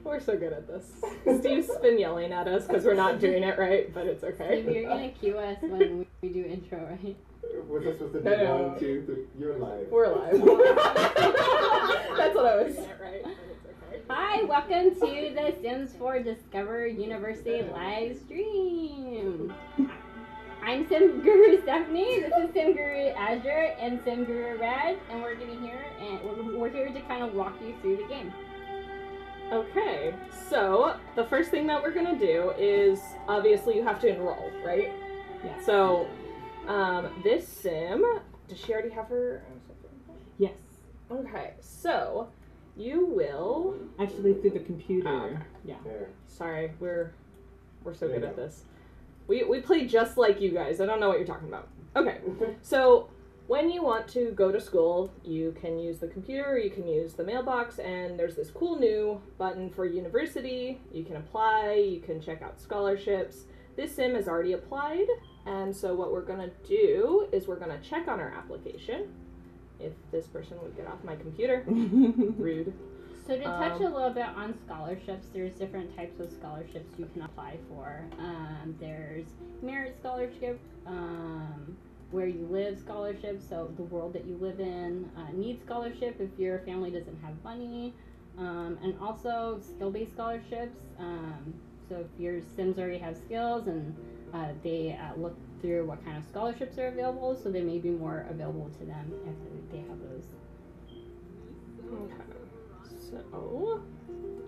We're so good at this. Steve's been yelling at us because we're not doing it right, but it's okay. Steve, you're gonna cue us when we do intro, right? Was I supposed to do No. 1, 2, 3? You're live. We're live. That's what I was saying, right? But it's okay. Hi, welcome to the Sims 4 Discover University live stream. I'm Sim Guru Stephanie. This is Sim Guru Azure and Sim Guru Rad, and we're here to kind of walk you through the game. Okay, so the first thing that we're gonna do is obviously you have to enroll, right? Yeah. So, this sim, does she already have her? Yes. Okay, so you will. Actually, through the computer. Oh, okay. Yeah. There. Sorry, we're so good at this. We play just like you guys. I don't know what you're talking about. Okay, so when you want to go to school, you can use the computer, or you can use the mailbox, and there's this cool new button for university. You can apply, you can check out scholarships. This sim is already applied, and so what we're gonna do is we're gonna check on our application. If this person would get off my computer. Rude. So to touch a little bit on scholarships, there's different types of scholarships you can apply for. There's merit scholarship, where you live scholarship, so the world that you live in, needs scholarship if your family doesn't have money, and also skill-based scholarships. So if your Sims already have skills and they look through what kind of scholarships are available, so they may be more available to them if they have those. Okay, so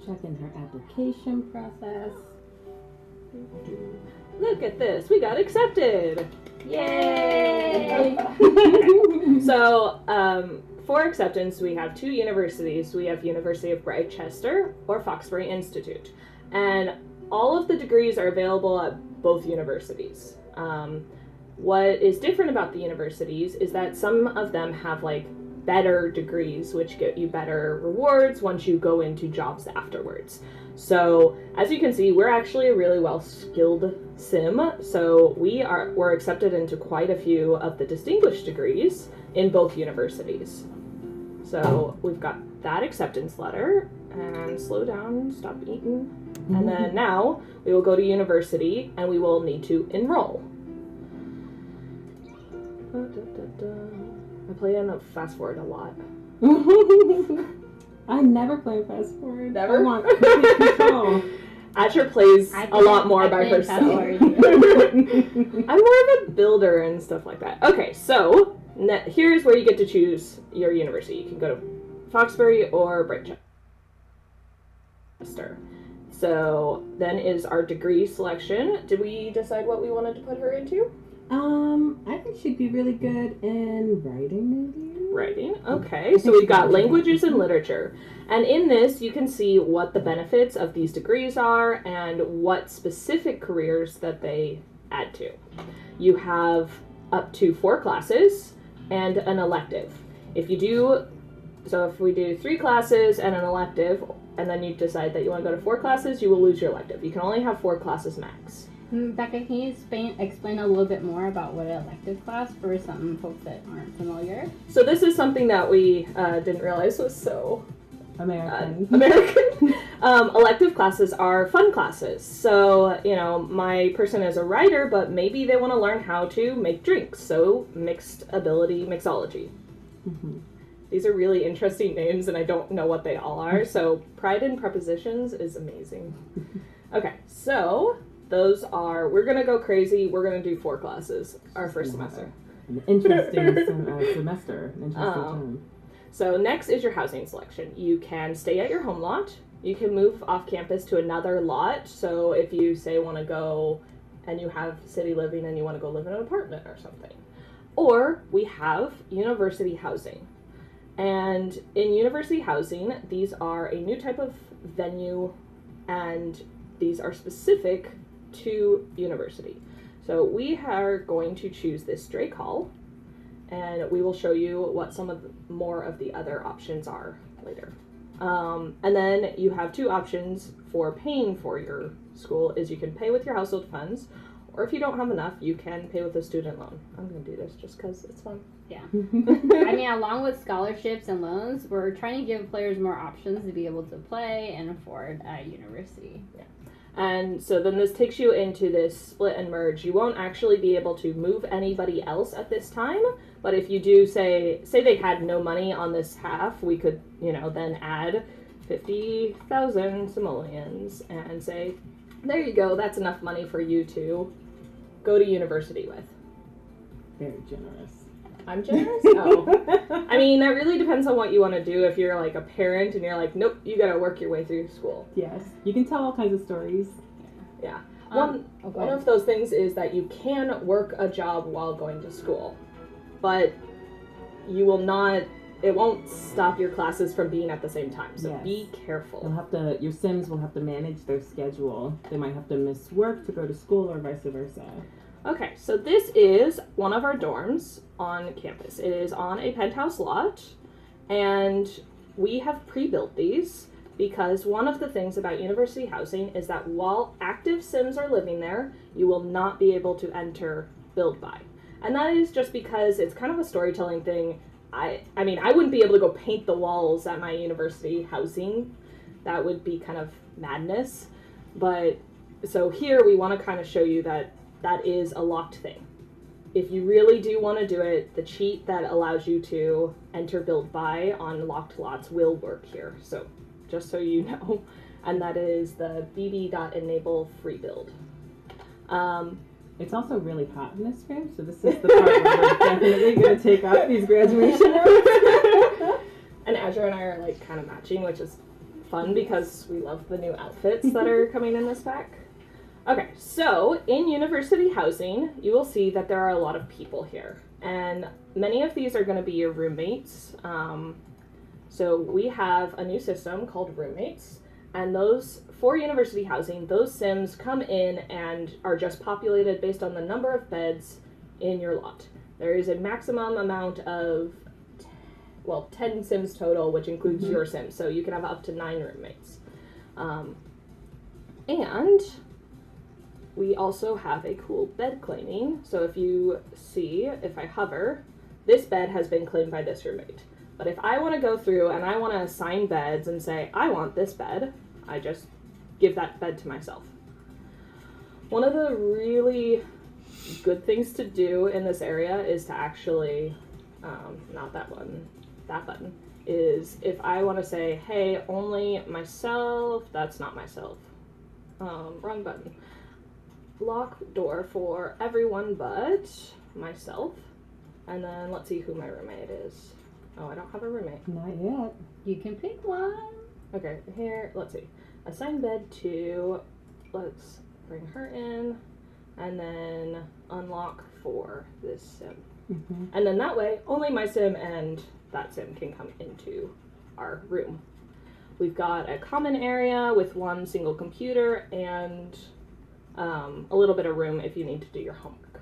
Checking her application process. look at this, we got accepted. Yay! So, for acceptance, we have two universities. We have University of Rochester or Foxbury Institute. And all of the degrees are available at both universities. What is different about the universities is that some of them have like better degrees, which get you better rewards once you go into jobs afterwards. So as you can see, we're actually a really well-skilled sim. So we're accepted into quite a few of the distinguished degrees in both universities. So we've got that acceptance letter, and slow down, stop eating. And then now we will go to university and we will need to enroll. I play on a fast forward a lot. I never play fast forward. Never? I want complete control. Azure plays a lot more by herself. I'm more of a builder and stuff like that. Okay, so here's where you get to choose your university. You can go to Foxbury or Brightchester. So then is our degree selection. Did we decide what we wanted to put her into? I think she'd be really good in writing, maybe. Writing. Okay, so we've got languages and literature. And in this, you can see what the benefits of these degrees are and what specific careers that they add to. You have up to 4 classes and an elective. If we do 3 classes and an elective, and then you decide that you want to go to 4 classes, you will lose your elective. You can only have 4 classes max. Becca, can you explain a little bit more about what an elective class for some folks that aren't familiar? So this is something that we didn't realize was so American. Elective classes are fun classes. So, my person is a writer, but maybe they want to learn how to make drinks. So, mixed ability mixology. Mm-hmm. These are really interesting names, and I don't know what they all are. So, Pride in Prepositions is amazing. Okay, so those are, we're going to go crazy. We're going to do 4 classes our first semester. An interesting semester. An interesting time. So next is your housing selection. You can stay at your home lot. You can move off campus to another lot. So if you say want to go and you have city living and you want to go live in an apartment or something. Or we have university housing. And in university housing, these are a new type of venue, and these are specific to university. So we are going to choose this Drake Hall, and we will show you what some of more of the other options are later. And then you have 2 options for paying for your school. Is you can pay with your household funds, or if you don't have enough, you can pay with a student loan. I'm going to do this just because it's fun. Yeah. I mean, along with scholarships and loans, we're trying to give players more options to be able to play and afford a university. Yeah. And so then this takes you into this split and merge. You won't actually be able to move anybody else at this time, but if you do say they had no money on this half, we could, then add 50,000 simoleons and say, there you go, that's enough money for you to go to university with. Very generous. I'm generous? No. I mean, that really depends on what you want to do. If you're like a parent and you're like, nope, you gotta work your way through school. Yes. You can tell all kinds of stories. Yeah. One of those things is that you can work a job while going to school, but you will not, it won't stop your classes from being at the same time. So Yes. be careful. Your Sims will have to manage their schedule. They might have to miss work to go to school or vice versa. Okay, so this is one of our dorms on campus. It is on a penthouse lot, and we have pre-built these because one of the things about university housing is that while active Sims are living there, you will not be able to enter build by. And that is just because it's kind of a storytelling thing. I mean, I wouldn't be able to go paint the walls at my university housing. That would be kind of madness. But so here we want to kind of show you that is a locked thing. If you really do want to do it, the cheat that allows you to enter build by on locked lots will work here. So just so you know, and that is the bb.enable free build. It's also really hot in this room, so this is the part where we're definitely going to take off these graduation robes. And Azure and I are like kind of matching, which is fun because we love the new outfits that are coming in this pack. Okay, so in university housing, you will see that there are a lot of people here, and many of these are going to be your roommates. So we have a new system called roommates, and those for university housing, those Sims come in and are just populated based on the number of beds in your lot. There is a maximum amount of 10 Sims total, which includes your Sims, so you can have up to 9 roommates. And we also have a cool bed claiming. So if you see, if I hover, this bed has been claimed by this roommate. But if I want to go through and I want to assign beds and say, I want this bed, I just give that bed to myself. One of the really good things to do in this area is to actually, not that one, that button, is if I want to say, hey, only myself, that's not myself. Wrong button. Lock door for everyone but myself. And then let's see who my roommate is. Oh, I don't have a roommate. Not yet. You can pick one. Okay, here, let's see. Assign bed to, let's bring her in, and then unlock for this sim. Mm-hmm. And then that way, only my sim and that sim can come into our room. We've got a common area with one single computer and a little bit of room if you need to do your homework.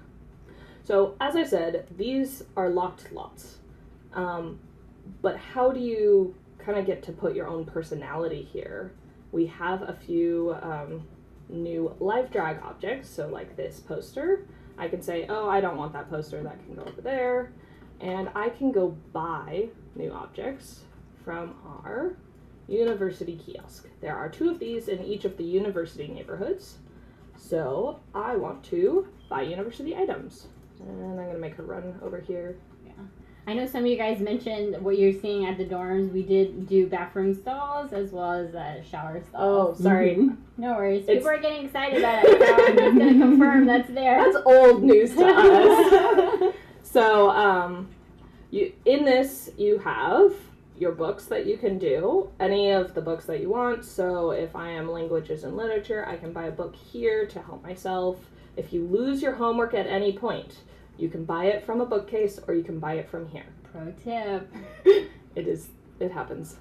So, as I said, these are locked lots. But how do you kind of get to put your own personality here? We have a few new live drag objects, so like this poster. I can say, oh, I don't want that poster, that can go over there. And I can go buy new objects from our university kiosk. There are 2 of these in each of the university neighborhoods. So I want to buy university items. And I'm gonna make a run over here. I know some of you guys mentioned what you're seeing at the dorms. We did do bathroom stalls as well as shower stalls. Oh, sorry. Mm-hmm. No worries. People are getting excited about it, so I'm just going to confirm that's there. That's old news to us. So, in this, you have your books that you can do, any of the books that you want. So if I am languages and literature, I can buy a book here to help myself. If you lose your homework at any point, you can buy it from a bookcase or you can buy it from here. Pro tip. It happens.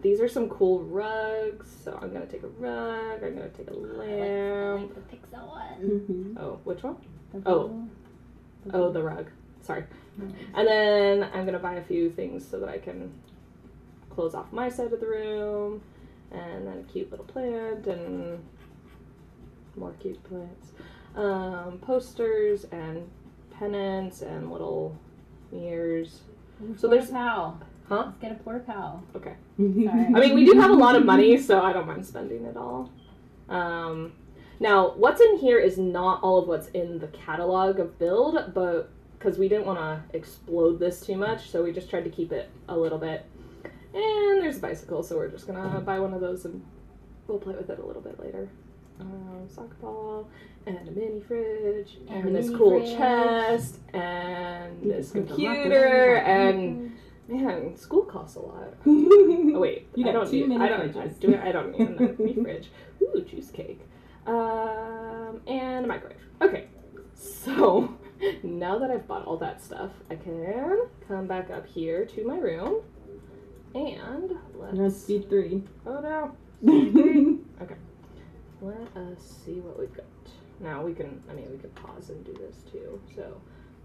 These are some cool rugs. So I'm going to take a rug. I'm going to take a lamp. I like the Pixel one. Mm-hmm. Oh, which one? The Oh, the rug. Sorry. And then I'm going to buy a few things so that I can close off my side of the room. And then a cute little plant and more cute plants. Posters and pennants and little mirrors. So there's pal. Huh? Let's get a porta pal. Okay. Sorry. I mean, we do have a lot of money, so I don't mind spending it all. Now, what's in here is not all of what's in the catalog of build, but because we didn't want to explode this too much, so we just tried to keep it a little bit. And there's a bicycle, so we're just gonna buy one of those and we'll play with it a little bit later. Soccer ball, and a mini fridge, and this cool chest, and this computer, and man, school costs a lot. Oh wait, I don't need a mini fridge. Ooh, juice cake, and a microwave. Okay, so now that I've bought all that stuff, I can come back up here to my room, and You're on speed 3. Oh no, speed 3. Okay. Let us see what we've got. Now we can pause and do this too. So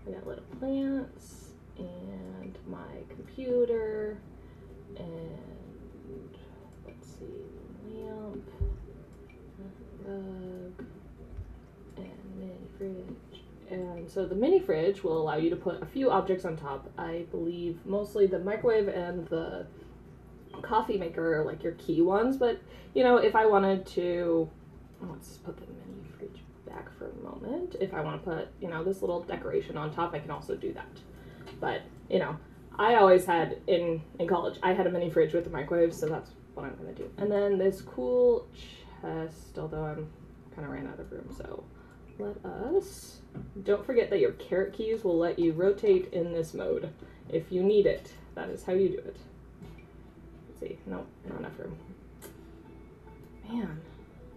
I got little plants and my computer and let's see, lamp, rug, and mini fridge. And so the mini fridge will allow you to put a few objects on top. I believe mostly the microwave and the coffee maker are like your key ones, but you know, if I wanted to, let's put the mini fridge back for a moment. If I want to put, you know, this little decoration on top, I can also do that. But, you know, I always had, in college, I had a mini fridge with a microwave, so that's what I'm going to do. And then this cool chest, although I'm kind of ran out of room, so let us, don't forget that your caret keys will let you rotate in this mode. If you need it, that is how you do it. Let's see, nope, not enough room. Man.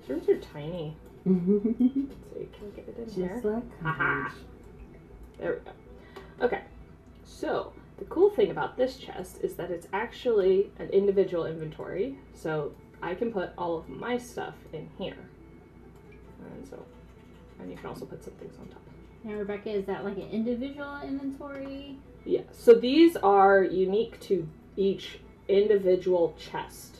Rooms are tiny. Let's see, can I get it in here? Just like haha. There we go. Okay, so the cool thing about this chest is that it's actually an individual inventory, so I can put all of my stuff in here. And you can also put some things on top. Now, Rebecca, is that like an individual inventory? Yeah, so these are unique to each individual chest.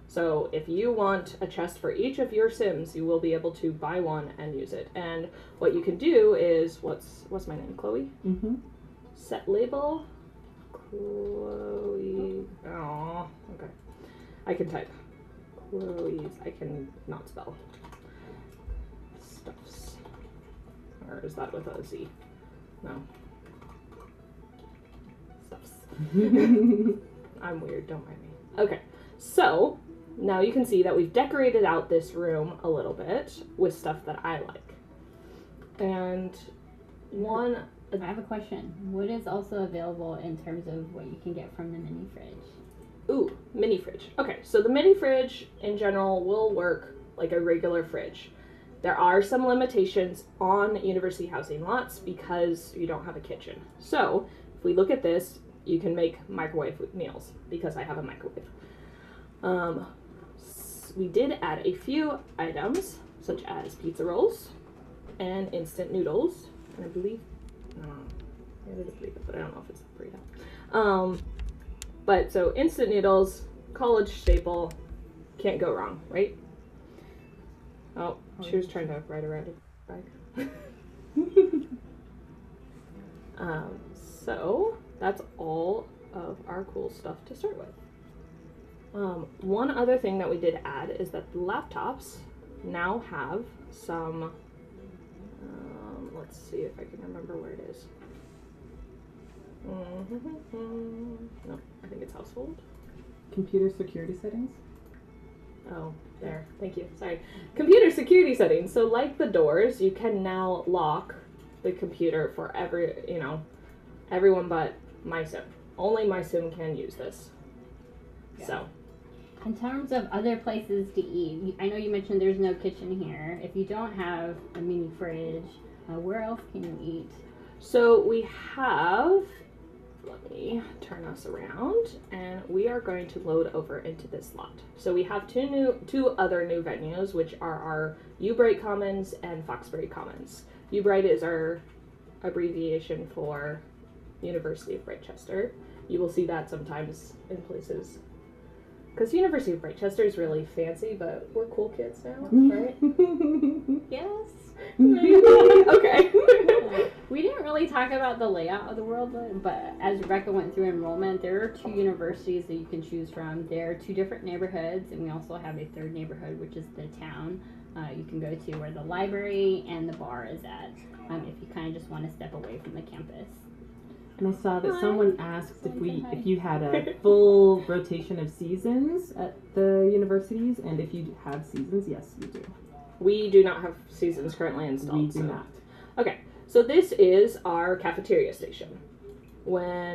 So if you want a chest for each of your Sims, you will be able to buy one and use it. And what you can do is, what's my name, Chloe? Mm-hmm. Set label, Chloe. Oh, okay. I can type. Chloe's. I can not spell. Stuffs. Or is that with a Z? No. Stuffs. I'm weird. Don't mind me. Okay. So now you can see that we've decorated out this room a little bit with stuff that I like. And one I have a question. What is also available in terms of what you can get from the mini fridge? Ooh, mini fridge. Okay, so the mini fridge in general will work like a regular fridge. There are some limitations on university housing lots because you don't have a kitchen. So if we look at this, you can make microwave meals because I have a microwave. We did add a few items such as pizza rolls and instant noodles, and I believe, I did a burrito, but I don't know if it's a burrito. But so instant noodles, college staple, can't go wrong, right? Oh, she was trying to ride around a bike. So that's all of our cool stuff to start with. One other thing that we did add is that the laptops now have some, let's see if I can remember where it is. No, I think it's household. Computer security settings? Oh, there. Thank you. Sorry. Computer security settings. So like the doors, you can now lock the computer for everyone but my sim. Only my sim can use this. Yeah. So. In terms of other places to eat, I know you mentioned there's no kitchen here. If you don't have a mini fridge, where else can you eat? So we have, let me turn us around, and we are going to load over into this lot. So we have two other new venues, which are our U-Bright Commons and Foxbury Commons. U-Bright is our abbreviation for University of Brightchester. You will see that sometimes in places. Because University of Brightchester is really fancy, but we're cool kids now, right? Yes. Okay. We didn't really talk about the layout of the world, but as Rebecca went through enrollment, there are 2 universities that you can choose from. There are 2 different neighborhoods, and we also have a third neighborhood, which is the town. You can go to where the library and the bar is at, if you kind of just want to step away from the campus. And I saw that someone asked if you had a full rotation of seasons at the universities, and if you have seasons, yes, you do. We do not have seasons currently installed. We do not. Okay, so this is our cafeteria station. Okay,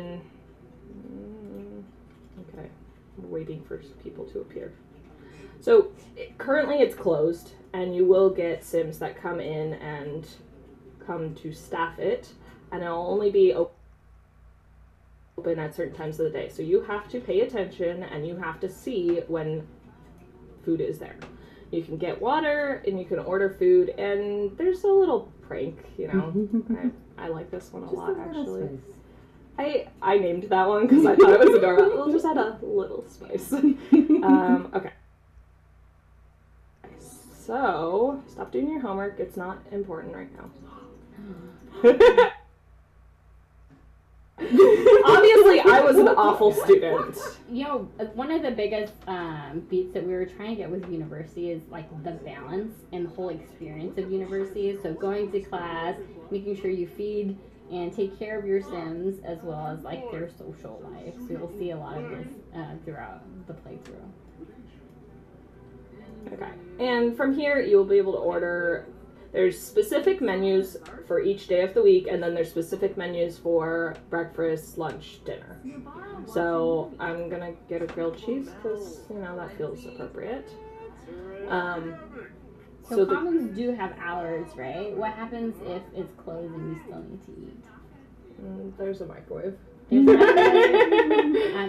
we're waiting for people to appear. So currently it's closed, and you will get Sims that come in and come to staff it, and it'll only be open at certain times of the day. So you have to pay attention, and you have to see when food is there. You can get water, and you can order food, and there's a little prank, I like this one a lot, actually. I named that one because I thought it was adorable. It'll just add a little spice. Okay. So, stop doing your homework. It's not important right now. Obviously, I was an awful student. One of the biggest beats that we were trying to get with university is like the balance and the whole experience of university. So going to class, making sure you feed and take care of your Sims, as well as like their social life. So you'll see a lot of this throughout the playthrough. Okay, and from here you will be able to order. There's specific menus for each day of the week, and then there's specific menus for breakfast, lunch, dinner. So I'm gonna get a grilled cheese because that feels appropriate. So commons do have hours, right? What happens if it's closed and you still need to eat? There's a microwave.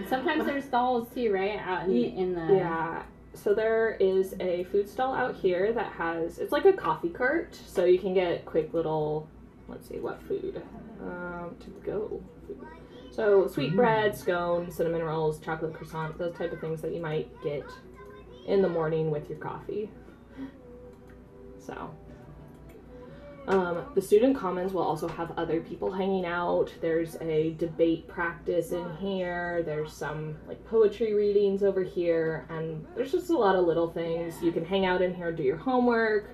Sometimes there's stalls too, right? Out in the Yeah. So there is a food stall out here that it's like a coffee cart, so you can get quick little, let's see, what food? To go food. So sweetbread, scones, cinnamon rolls, chocolate croissant, those type of things that you might get in the morning with your coffee. So, the student commons will also have other people hanging out. There's a debate practice in here. There's some like poetry readings over here, and there's just a lot of little things. You can hang out in here, do your homework.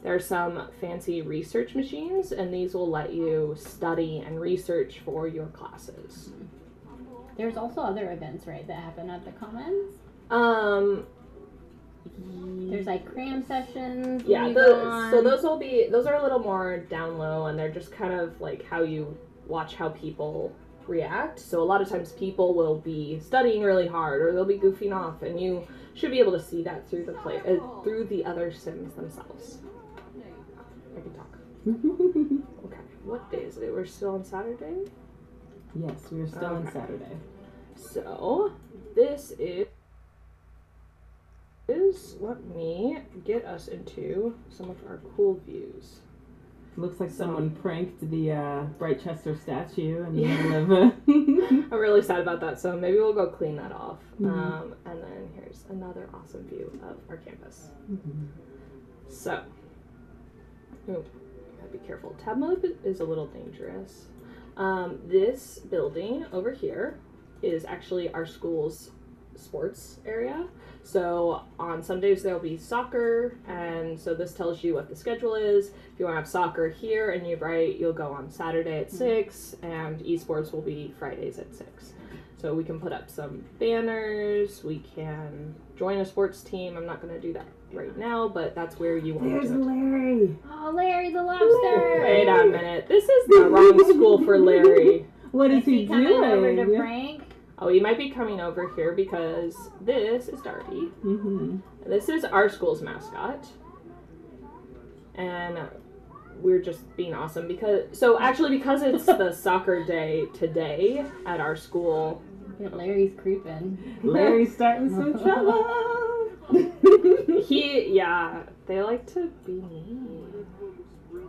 There's some fancy research machines, and these will let you study and research for your classes. There's also other events, right, that happen at the commons? There's like cram sessions. Yeah, so those are a little more down low, and they're just kind of like how you watch how people react. So a lot of times people will be studying really hard or they'll be goofing off, and you should be able to see that through through the other sims themselves. I can talk. Okay, what day is it? We're still on Saturday? Yes, we are still on Saturday. So this is let me get us into some of our cool views. Looks like someone pranked the Brightchester statue in the Yeah. middle of I'm really sad about that, so maybe we'll go clean that off. And then here's another awesome view of our campus. So, gotta be careful. Tab mode is a little dangerous. This building over here is actually our school's sports area. So on some days there'll be soccer, and so this tells you what the schedule is. If you want to have soccer here and you write, you'll go on Saturday at 6, and eSports will be Fridays at 6. So we can put up some banners, we can join a sports team. I'm not going to do that right now, but that's where you want There's to do it. Larry. Oh, Larry the lobster! Wait a minute, this is the wrong school for Larry. What is he coming over to doing? prank? Oh, you might be coming over here because this is Darby. This is our school's mascot. And we're just being awesome because it's the soccer day today at our school. Yeah, Larry's creeping. Larry's starting some trouble. They like to be mean.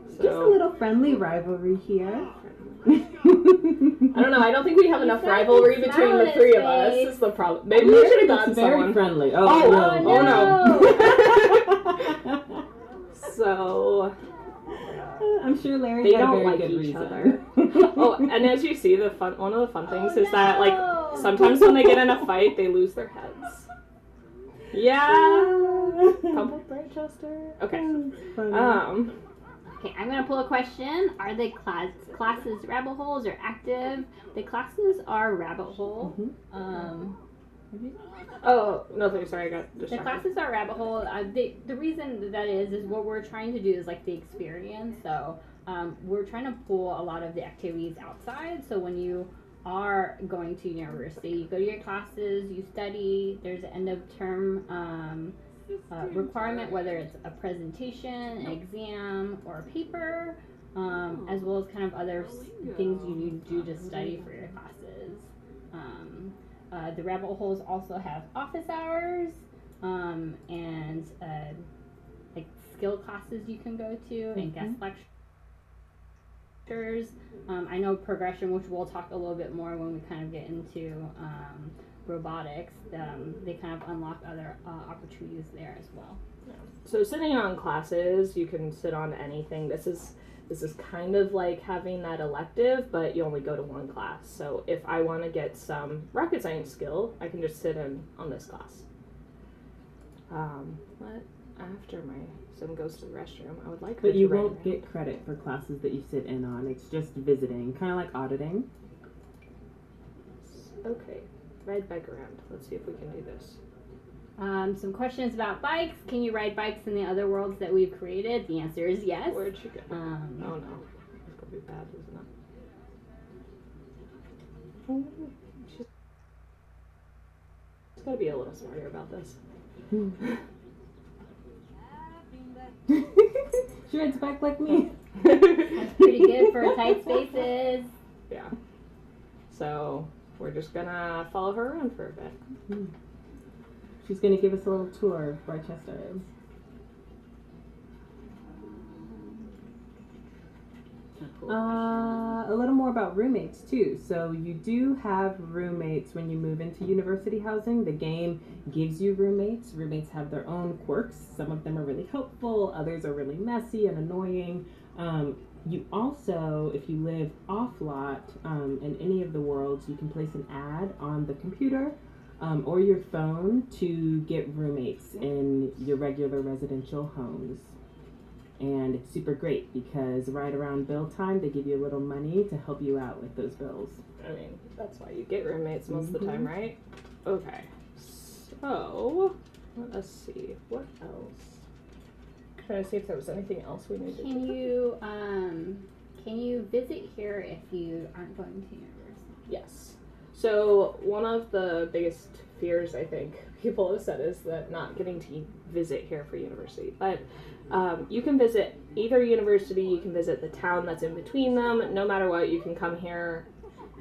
Just a little friendly rivalry here. I don't know. I don't think we have enough rivalry between the three of us. Is the problem? Maybe we should have gotten very someone friendly. Oh no! So I'm sure Larry they had a don't very like good each reason. other. Oh, and as you see, one of the fun things is that like sometimes when they get in a fight, they lose their heads. Yeah. Pump up Brightchester. Okay. Okay, I'm gonna pull a question. Are the classes rabbit holes or active? The classes are rabbit hole. Oh, no, sorry, I got distracted. The classes are rabbit hole. The reason that is what we're trying to do is like the experience. So we're trying to pull a lot of the activities outside. So when you are going to university, you go to your classes, you study. There's an end of term requirement, whether it's a presentation, an exam, or a paper, as well as kind of other things you need to do to study for your classes. The rabbit holes also have office hours and like skill classes you can go to and guest lectures. I know progression, which we'll talk a little bit more when we kind of get into robotics. They kind of unlock other opportunities there as well. Yeah. So sitting on classes, you can sit on anything. This is kind of like having that elective, but you only go to one class. So if I want to get some rocket science skill, I can just sit in on this class. But after my sim goes to the restroom, I would like her But to you write won't around. get credit for classes that you sit in on. It's just visiting, kind of like auditing. Okay, ride bike around. Let's see if we can do this. Some questions about bikes. Can you ride bikes in the other worlds that we've created? The answer is yes. Where'd she go? Oh no, it's gonna be bad, isn't it? She's gotta be a little smarter about this. She rides a bike like me. That's pretty good for tight spaces. Yeah. So we're just gonna follow her around for a bit. She's going to give us a little tour of Brightchester. A little more about roommates too. So you do have roommates when you move into university housing. The game gives you roommates. Roommates have their own quirks. Some of them are really helpful. Others are really messy and annoying. You also, if you live off-lot in any of the worlds, you can place an ad on the computer or your phone to get roommates in your regular residential homes. And it's super great because right around bill time, they give you a little money to help you out with those bills. I mean, that's why you get roommates most of the time, right? Okay. So, let us see. What else? Trying to see if there was anything else we needed to do. Can you visit here if you aren't going to university? Yes. So one of the biggest fears I think people have said is that not getting to visit here for university. But you can visit either university, you can visit the town that's in between them. No matter what, you can come here.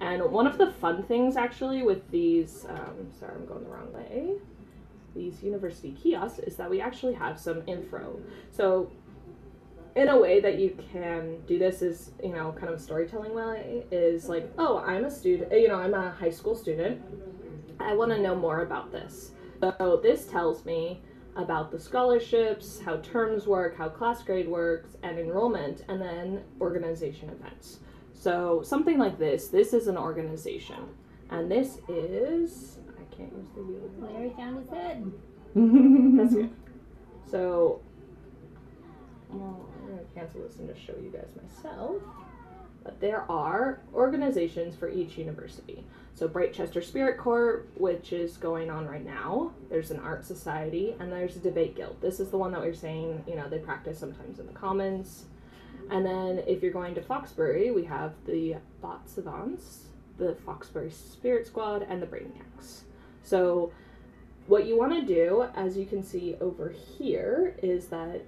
And one of the fun things actually with these, sorry, I'm going the wrong way, these university kiosks is that we actually have some info. So in a way that you can do this is, you know, kind of a storytelling way is like, oh, I'm a student, you know, I'm a high school student. I want to know more about this. So this tells me about the scholarships, how terms work, how class grade works, and enrollment, and then organization events. So something like this is an organization. And this is, I can't use the wheel. Larry found his head. That's good. So, well, I'm going to cancel this and just show you guys myself. But there are organizations for each university. So Brightchester Spirit Corps, which is going on right now. There's an art society, and there's a debate guild. This is the one that we were saying, you know, they practice sometimes in the commons. And then if you're going to Foxbury, we have the Bot Savants, the Foxbury Spirit Squad, and the Brainiacs. So what you want to do, as you can see over here, is that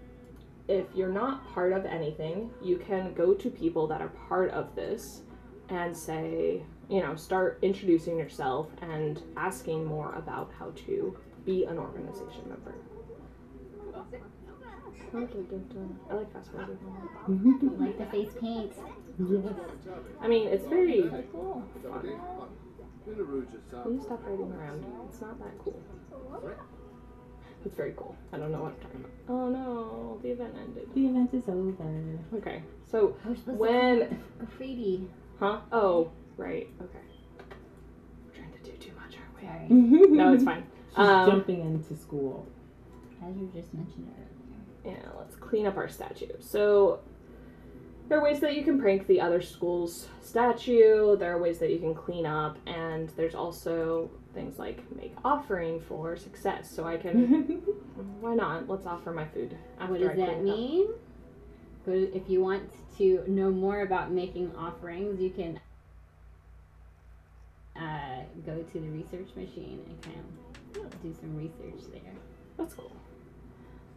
if you're not part of anything, you can go to people that are part of this and say, you know, start introducing yourself and asking more about how to be an organization member. I like fast forwarding. I like the face paint. Yes. I mean, it's very So cool. fun. Can you stop riding around? It's not that cool. It's very cool. I don't know what I'm talking about. Oh no, the event ended. The event is over. Okay, so We're supposed when... to graffiti. Huh? Oh, right. Okay. We're trying to do too much, aren't we? Sorry. No, it's fine. She's jumping into school. As you just mentioned earlier. Yeah, let's clean up our statue. So there are ways that you can prank the other school's statue. There are ways that you can clean up, and there's also things like make offering for success. So I can, why not? Let's offer my food after What does I that clean it up. mean? If you want to know more about making offerings, you can go to the research machine and kind of do some research there. That's cool.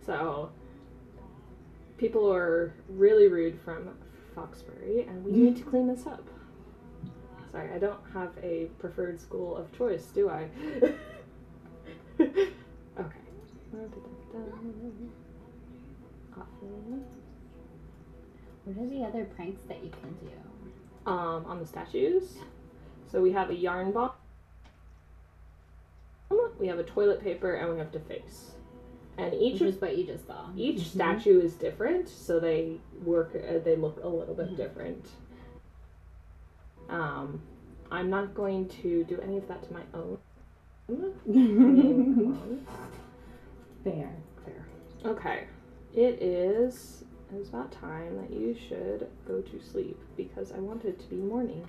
So people are really rude from Foxbury, and we need to clean this up. Sorry, I don't have a preferred school of choice, do I? Okay. What are the other pranks that you can do? On the statues, so we have a yarn bomb, we have a toilet paper, and we have deface. And Which is what you just saw. each statue is different, so they work. They look a little bit different. I'm not going to do any of that to my own. Fair. Fair. Okay. It is about time that you should go to sleep because I want it to be morning.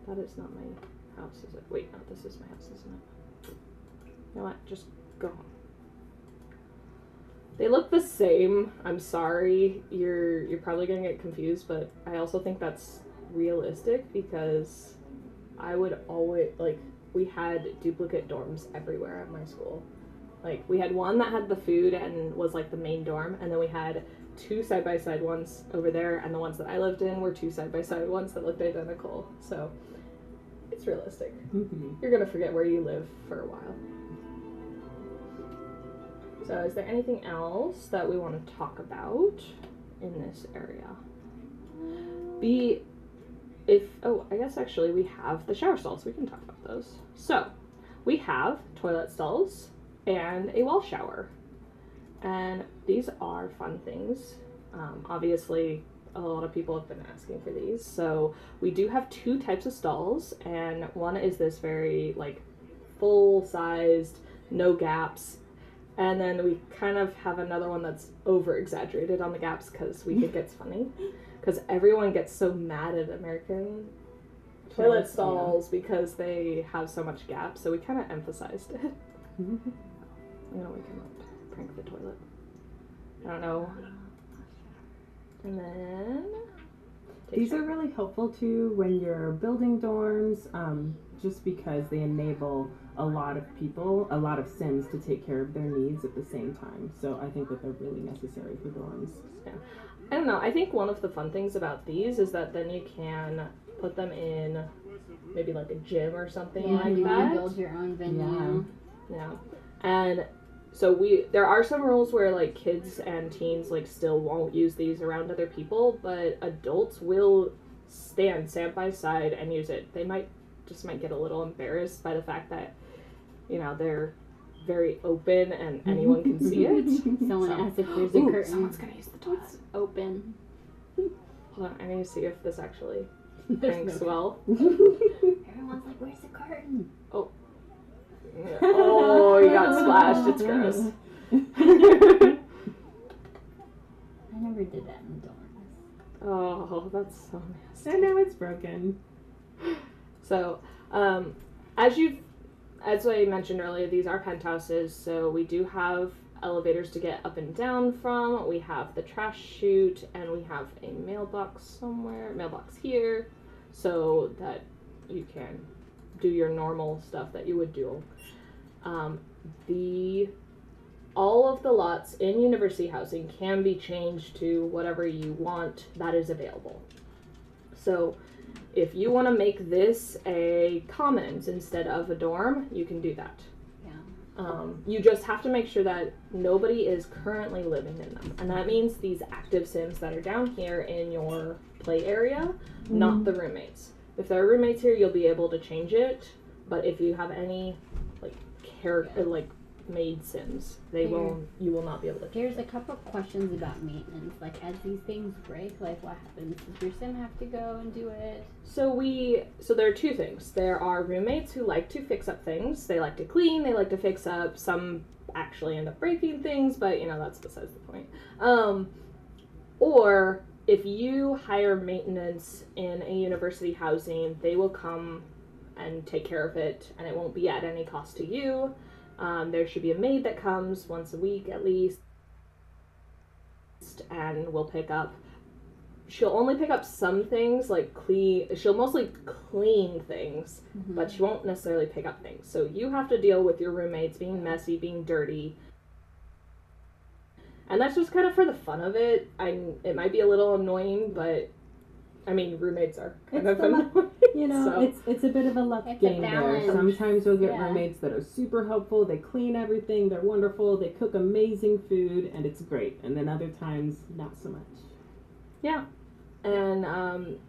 That is not my house, is it? Wait, no, this is my house, isn't it? You know what? Just go home. They look the same. I'm sorry. You're probably gonna get confused, but I also think that's realistic because I would always, like, we had duplicate dorms everywhere at my school. Like, we had one that had the food and was like the main dorm, and then we had two side-by-side ones over there, and the ones that I lived in were two side-by-side ones that looked identical. So it's realistic. You're gonna forget where you live for a while. So is there anything else that we want to talk about in this area? I guess actually we have the shower stalls. We can talk about those. So we have toilet stalls and a wall shower. And these are fun things. Obviously, a lot of people have been asking for these. So we do have two types of stalls, and one is this very, like, full-sized, no gaps. And then we kind of have another one that's over-exaggerated on the gaps because we think it's funny. Because everyone gets so mad at American toilet stalls because they have so much gap. So we kind of emphasized it. I'm gonna wake him up, prank the toilet. I don't know. And then These are really helpful too when you're building dorms, just because they enable a lot of people, a lot of Sims to take care of their needs at the same time. So I think that they're really necessary for dorms. Yeah. I don't know. I think one of the fun things about these is that then you can put them in maybe like a gym or something like you that. can build your own venue. Yeah. And so there are some rules where like kids and teens like still won't use these around other people, but adults will stand side by side and use it. They might get a little embarrassed by the fact that, you know, they're very open and anyone can see it. Someone asks if there's a curtain. Someone's gonna use the toilet. It's open. Hold on, I need to see if this actually cranks well. Everyone's like, where's the curtain? Oh, you got splashed. It's gross. I never did that in the dorms. Oh, that's so nasty. I know it's broken. So, as I mentioned earlier, these are penthouses, so we do have elevators to get up and down from. We have the trash chute, and we have a mailbox here, so that you can do your normal stuff that you would do. All of the lots in university housing can be changed to whatever you want that is available. So if you want to make this a commons instead of a dorm, you can do that. Yeah. You just have to make sure that nobody is currently living in them. And that means these active Sims that are down here in your play area, not the roommates. If there are roommates here, you'll be able to change it. But if you have any made Sims, you will not be able to change. There's a couple of questions about maintenance. Like, as these things break, like, what happens? Does your Sim have to go and do it? So there are two things. There are roommates who like to fix up things. They like to clean, they like to fix up. Some actually end up breaking things, but, you know, that's besides the point. Or if you hire maintenance in a university housing, they will come and take care of it, and it won't be at any cost to you. There should be a maid that comes once a week at least, and will pick up. She'll only pick up some things, like she'll mostly clean things, but she won't necessarily pick up things. So you have to deal with your roommates being messy, being dirty. And that's just kind of for the fun of it. It might be a little annoying, but I mean, roommates are kind of annoying. You know, so. it's a bit of a luck game there. Sometimes you'll get roommates that are super helpful. They clean everything. They're wonderful. They cook amazing food, and it's great. And then other times, not so much. Yeah. And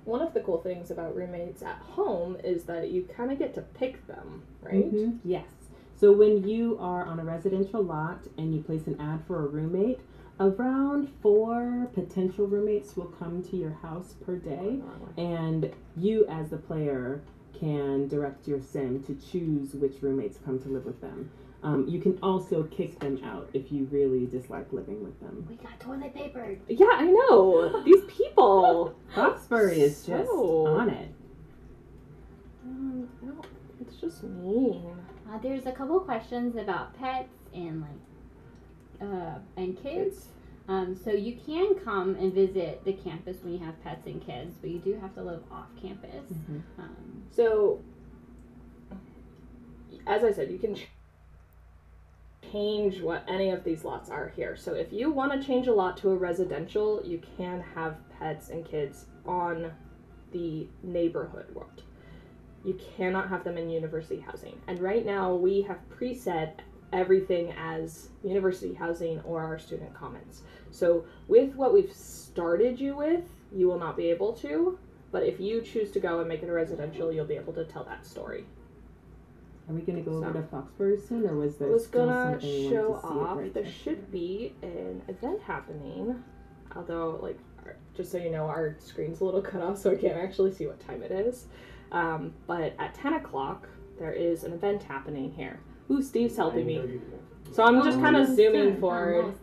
one of the cool things about roommates at home is that you kind of get to pick them, right? Mm-hmm. Yes. So when you are on a residential lot and you place an ad for a roommate, around 4 potential roommates will come to your house per day, and you as the player can direct your sim to choose which roommates come to live with them. You can also kick them out if you really dislike living with them. We got toilet paper. Yeah, I know. These people. Foxbury is just on it. No, it's just mean. There's a couple questions about pets and and kids. So you can come and visit the campus when you have pets and kids, but you do have to live off campus. So, as I said, you can change what any of these lots are here. So if you want to change a lot to a residential, you can have pets and kids on the neighborhood lot. You cannot have them in university housing. And right now we have preset everything as university housing or our student commons. So with what we've started you with, you will not be able to, but if you choose to go and make it a residential, you'll be able to tell that story. Are we going to go over to Foxbury soon, or was there still something you show wanted to see off. right There should be an event happening, although, like, just so you know, our screen's a little cut off, so I can't actually see what time it is. But at 10 o'clock, there is an event happening here. Ooh, Steve's helping me. So I'm just kind of zooming forward.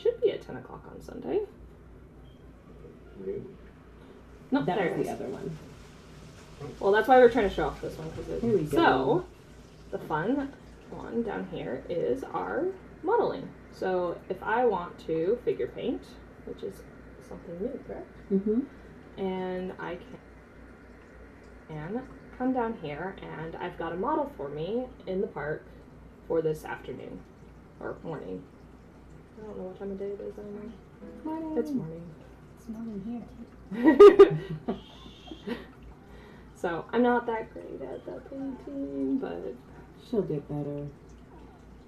Should be at 10 o'clock on Sunday. No, That there was it the is. other one. Well, that's why we're trying to show off this one. Here we go. So, the fun one down here is our modeling. So if I want to figure paint, which is something new, correct? Mm-hmm. And I can come down here, and I've got a model for me in the park for this afternoon or morning. I don't know what time of day it is anymore. Morning. It's morning. It's not in here. So I'm not that great at the painting, but She'll get better.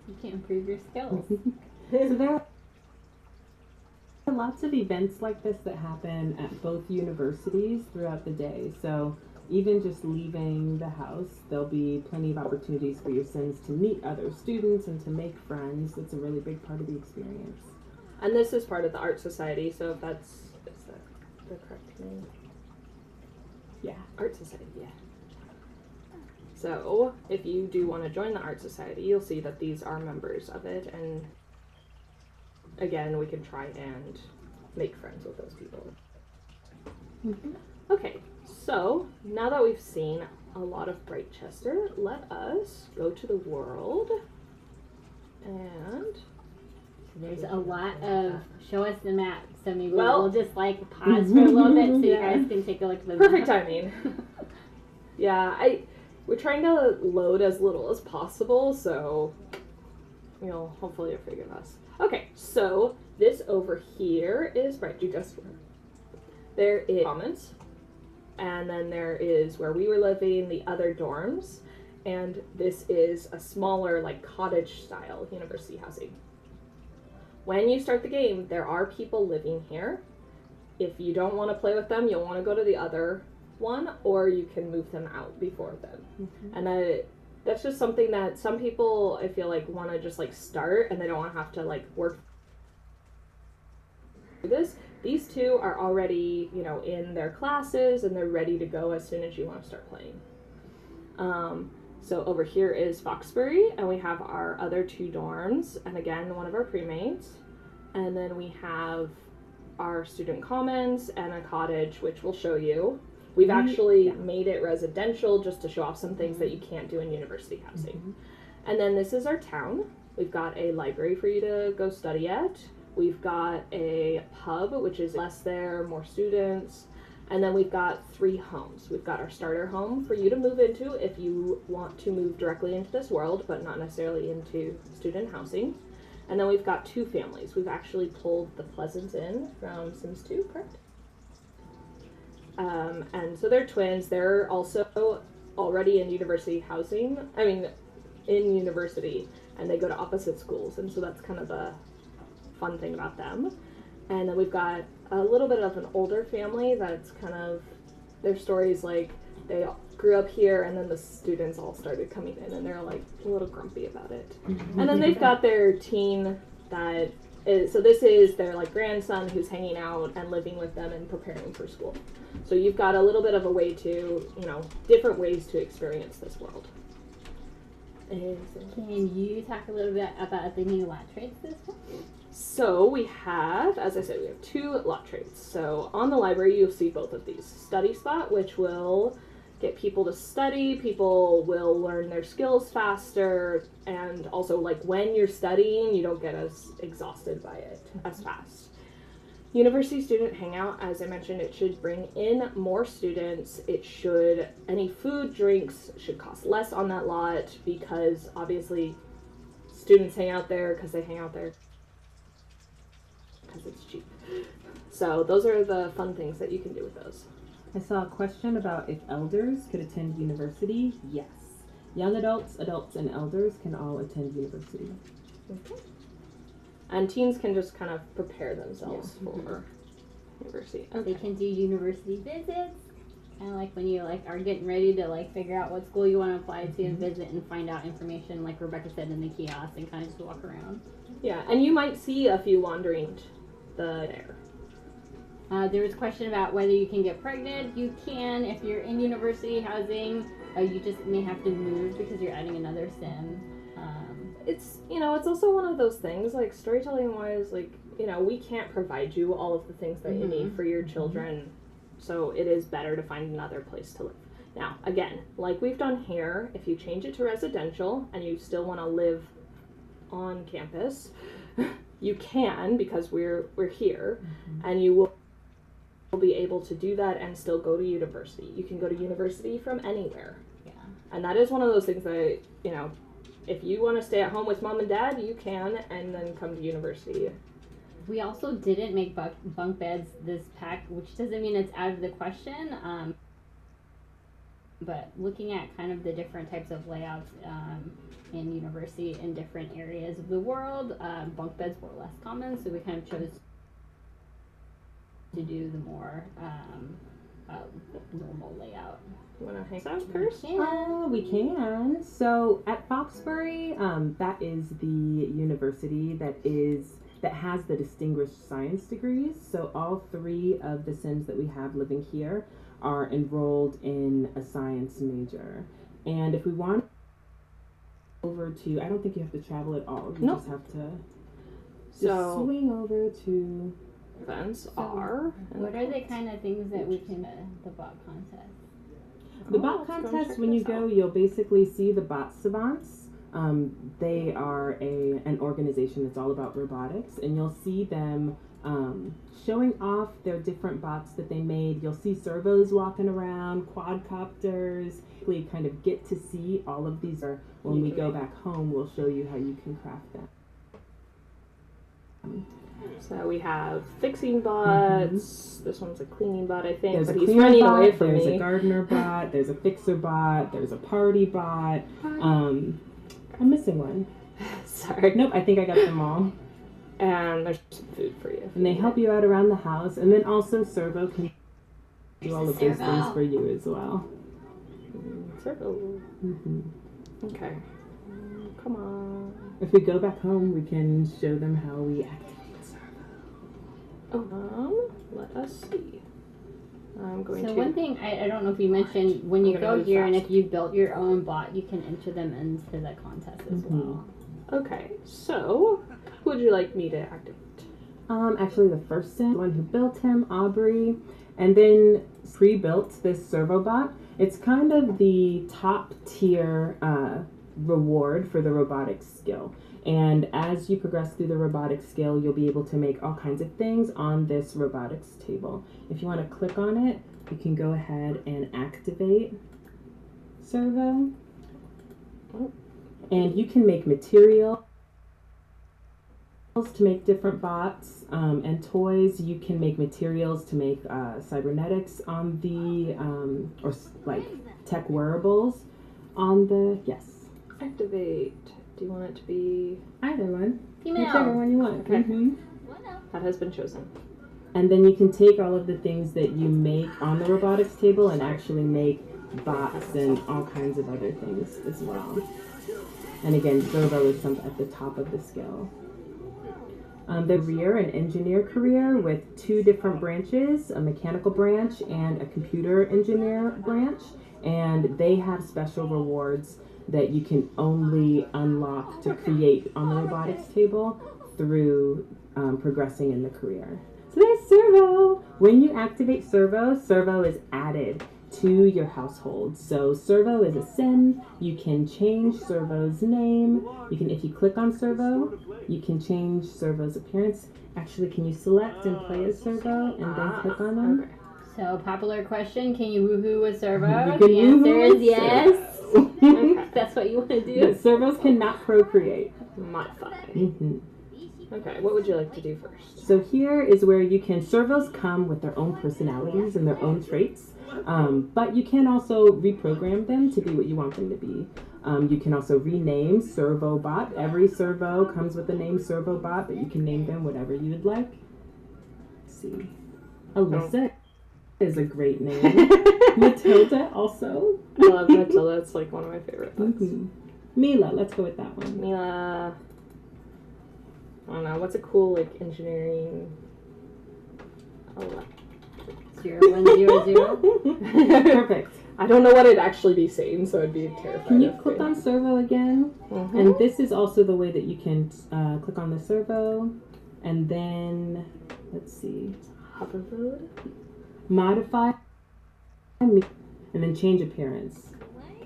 You can improve your skills. So there are lots of events like this that happen at both universities throughout the day. So even just leaving the house, there'll be plenty of opportunities for your Sims to meet other students and to make friends. That's a really big part of the experience. and this is part of the art society. So if that's is that the correct name? Yeah. Art society, yeah. So if you do want to join the art society, you'll see that these are members of it, and again, we can try and make friends with those people. Mm-hmm. Okay, so now that we've seen a lot of Brightchester, let us go to the world. And There's a lot of show us the map, so maybe Well- we'll just like pause for a little bit so you guys can take a look at the perfect map. timing. Yeah, we're trying to load as little as possible, so hopefully you'll forgive us. Okay, so this over here is Brightchester. There is Commons, and then there is where we were living, the other dorms, and this is a smaller, like cottage style university housing. When you start the game, there are people living here. If you don't want to play with them, you'll want to go to the other one, or you can move them out before them. Mm-hmm. And that's just something that some people, I feel like, want to just like start, and they don't want to have to like work through this. These two are already, in their classes, and they're ready to go as soon as you want to start playing. So over here is Foxbury, and we have our other two dorms, and again, one of our premates. And then we have our student commons and a cottage, which we'll show you. We've actually made it residential just to show off some things that you can't do in university housing. Mm-hmm. And then this is our town. We've got a library for you to go study at. We've got a pub, which is less there, more students. And then we've got 3 homes. We've got our starter home for you to move into if you want to move directly into this world, but not necessarily into student housing. And then we've got 2 families. We've actually pulled the Pleasants in from Sims 2, correct? And so they're twins. They're also already in university housing. In university, and they go to opposite schools. And so that's kind of the fun thing about them. And then we've got a little bit of an older family that's kind of, their stories like they grew up here and then the students all started coming in and they're like a little grumpy about it. And then they've got their teen that is, so this is their like grandson who's hanging out and living with them and preparing for school. So you've got a little bit of a way to, different ways to experience this world. Can you talk a little bit about the new lot trades this time? So we have, as I said, we have 2 lot trades. So on the library, you'll see both of these. Study spot, which will get people to study. People will learn their skills faster. And also, like, when you're studying, you don't get as exhausted by it as fast. University student hangout, as I mentioned, it should bring in more students. Any food, drinks should cost less on that lot because obviously students hang out there because they hang out there because it's cheap. So those are the fun things that you can do with those. I saw a question about if elders could attend university. Yes. Young adults, and elders can all attend university. Okay. And teens can just kind of prepare themselves Yeah. for university. They Okay. can do university visits, kind of like when you are getting ready to figure out what school you want to apply to and visit and find out information, like Rebecca said, in the kiosk and kind of just walk around. Yeah, and you might see a few wandering there. There was a question about whether you can get pregnant. You can if you're in university housing. You just may have to move because you're adding another sim. It's it's also one of those things, like storytelling wise, we can't provide you all of the things that you need for your children, so it is better to find another place to live. Now, again, like we've done here, if you change it to residential and you still want to live on campus, you can, because we're here, and you will be able to do that and still go to university. You can go to university from anywhere. Yeah. And that is one of those things that, you know, if you want to stay at home with mom and dad, you can, and then come to university. We also didn't make bunk beds this pack, which doesn't mean it's out of the question. But looking at kind of the different types of layouts in university in different areas of the world, bunk beds were less common, so we kind of chose to do the more normal layout. You want to hang out first? We can. So at Foxbury, that is the university that has the distinguished science degrees. So all 3 of the Sims that we have living here are enrolled in a science major. And if we want over to, I don't think you have to travel at all. You just have to swing over to events are. What are the kind of things that we can, the bot contest? The bot contest, when you go, you'll basically see the bot savants. They are an organization that's all about robotics, and you'll see them showing off their different bots that they made. You'll see servos walking around, quadcopters. We kind of get to see all of these. When we go back home, we'll show you how you can craft them. So we have fixing bots. This one's a cleaning bot, I think, There's but a he's cleaner running bot, away from there's me. a gardener bot, there's a fixer bot, there's a party bot. I'm missing one. Sorry. Nope, I think I got them all. And there's some food for you. And they help you out around the house. And then also Servo can do all of those things for you as well. Servo. Okay. Come on. If we go back home, we can show them how we activate Servo. Let us see. I'm going to. So one thing, I don't know if you mentioned, when you go here and if you built your own bot, you can enter them into the contest as well. Okay, so who would you like me to activate? Actually the first Sim, the one who built him, Aubrey, and then pre-built this servo bot. It's kind of the top tier reward for the robotics skill. And as you progress through the robotics skill, you'll be able to make all kinds of things on this robotics table. If you want to click on it, you can go ahead and activate Servo. And you can make materials to make different bots and toys. You can make materials to make cybernetics on the, or like tech wearables on the, Activate. Do you want it to be either one? Female. Whichever one you want. Okay. That has been chosen. And then you can take all of the things that you make on the robotics table and actually make bots and all kinds of other things as well. And again, Servo is at the top of the skill. The career, an engineer career with 2 different branches, a mechanical branch and a computer engineer branch. And they have special rewards that you can only unlock to create on the robotics table through progressing in the career. So there's Servo. When you activate Servo, Servo is added to your household. So Servo is a sim. You can change Servo's name. You can, if you click on Servo, you can change Servo's appearance. Actually, can you select and play as Servo and then click on them? Okay. So, popular question, can you woohoo with Servo? You can The answer woohoo is with yes. Okay. That's what you want to do. But servos cannot procreate. Modify. Mm-hmm. Okay, what would you like to do first? So here is where you can, servos come with their own personalities and their own traits, but you can also reprogram them to be what you want them to be. You can also rename Servobot. Every servo comes with the name Servobot, but you can name them whatever you would like. Let's see. Alyssa is a great name. Matilda also. I love Matilda. It's like one of my favorite books. Mm-hmm. Mila, let's go with that one. Mila. I don't know. What's a cool like engineering? 0100. Perfect. I don't know what it'd actually be saying, so I'd be terrified. Can you of click doing on servo again? Mm-hmm. And this is also the way that you can click on the servo, and then let's see, Hover mode. modify, and then change appearance.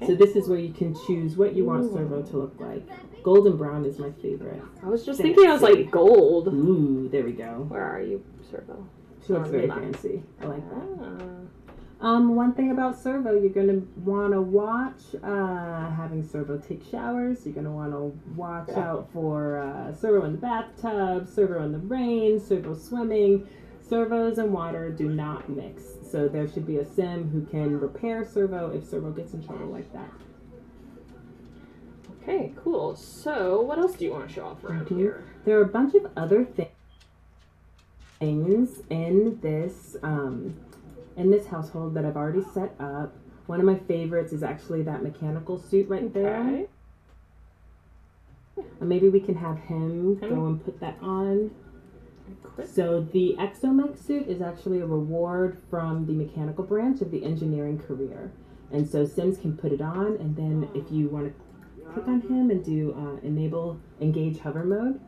So this is where you can choose what you want Servo to look like. Golden brown is my favorite. I was just thinking I was like gold. Ooh, there we go. Where are you, Servo? She looks very fancy. I like that. One thing about Servo, you're gonna want to watch having Servo take showers. You're gonna want to watch out for Servo in the bathtub, Servo in the rain, Servo swimming. Servos and water do not mix, so there should be a sim who can repair Servo if Servo gets in trouble like that. Okay, cool. So, what else do you want to show off around here? There are a bunch of other things in this household that I've already set up. One of my favorites is actually that mechanical suit right there. Maybe we can have him go and put that on. So the Exo-mech suit is actually a reward from the mechanical branch of the engineering career. And so Sims can put it on, and then if you want to click on him and do engage hover mode.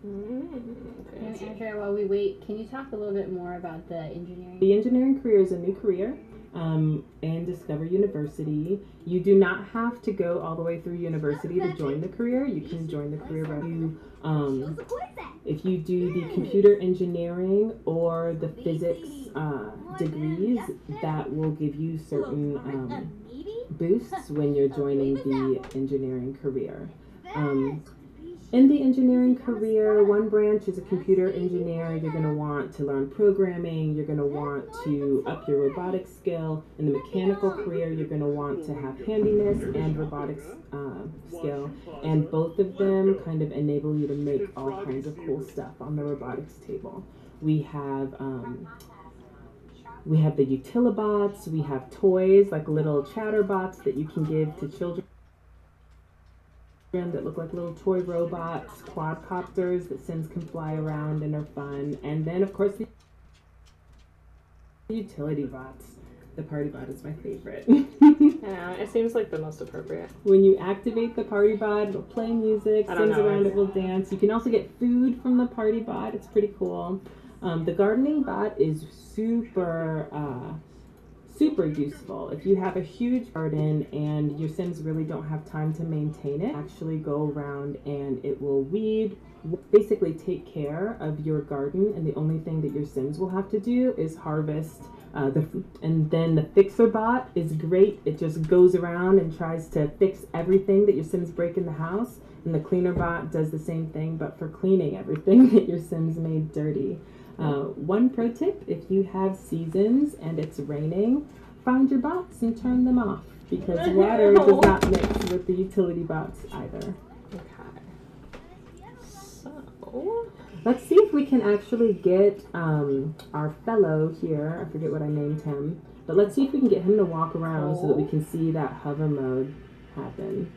And Andrea, while we wait, can you talk a little bit more about the engineering? The engineering career is a new career in Discover University. You do not have to go all the way through university to join the career. You can join the career if you do the computer engineering or the physics degrees. That will give you certain boosts when you're joining the engineering career. In the engineering career, one branch is a computer engineer. You're going to want to learn programming. You're going to want to up your robotics skill. In the mechanical career, you're going to want to have handiness and robotics skill. And both of them kind of enable you to make all kinds of cool stuff on the robotics table. We have the utilibots. We have toys like little chatterbots that you can give to children that look like little toy robots, quadcopters that Sims can fly around and are fun. And then, of course, the utility bots. The party bot is my favorite. Yeah, it seems like the most appropriate. When you activate the party bot, it'll play music, Sims around it will dance. You can also get food from the party bot. It's pretty cool. The gardening bot is super useful. If you have a huge garden and your Sims really don't have time to maintain it, actually go around and it will weed, basically take care of your garden, and the only thing that your Sims will have to do is harvest the fruit. And then the fixer bot is great. It just goes around and tries to fix everything that your Sims break in the house, and the cleaner bot does the same thing but for cleaning everything that your Sims made dirty. One pro tip: if you have seasons and it's raining, find your bots and turn them off, because water does not mix with the utility bots either. Okay. So let's see if we can actually get our fellow here. I forget what I named him, but let's see if we can get him to walk around so that we can see that hover mode happen.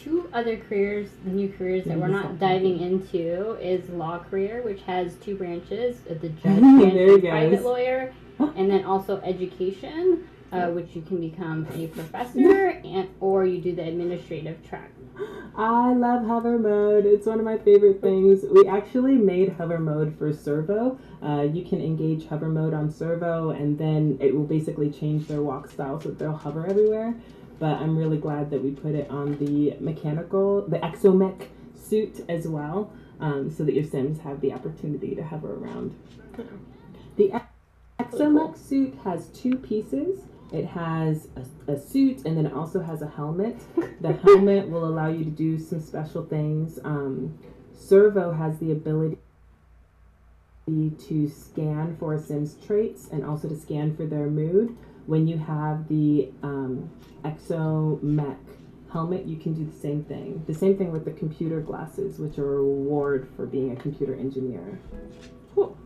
Two other careers, new careers that we're not diving into, is law career, which has two branches, the judge and private lawyer, and then also education, which you can become a professor or you do the administrative track. I love hover mode. It's one of my favorite things. We actually made hover mode for Servo. You can engage hover mode on Servo, and then it will basically change their walk style so that they'll hover everywhere. But I'm really glad that we put it on the Exo-mech suit as well, so that your Sims have the opportunity to hover around. The Exo-mech suit has two pieces. It has a suit, and then it also has a helmet. The helmet will allow you to do some special things. Servo has the ability to scan for a Sim's traits and also to scan for their mood. When you have the Exo-mech helmet, you can do the same thing. The same thing with the computer glasses, which are a reward for being a computer engineer. Cool.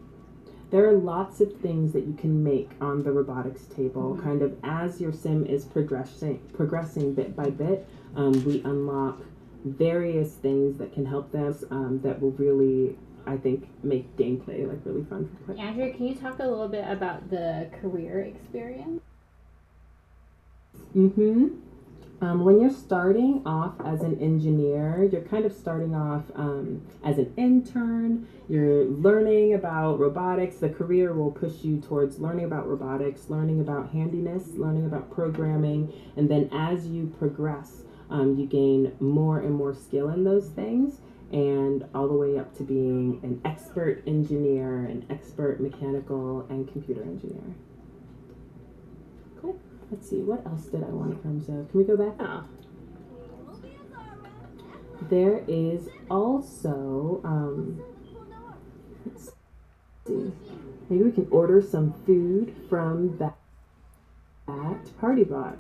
There are lots of things that you can make on the robotics table. Kind of as your Sim is progressing bit by bit, we unlock various things that can help them that will really, I think, make gameplay like really fun for play. Andrew, can you talk a little bit about the career experience? When you're starting off as an engineer, you're kind of starting off as an intern. You're learning about robotics. The career will push you towards learning about robotics, learning about handiness, learning about programming, and then as you progress, you gain more and more skill in those things, and all the way up to being an expert engineer, an expert mechanical and computer engineer. Cool. Let's see, what else did I want from Zoe? Can we go back? Oh. There is also, let's see, maybe we can order some food from that party bot.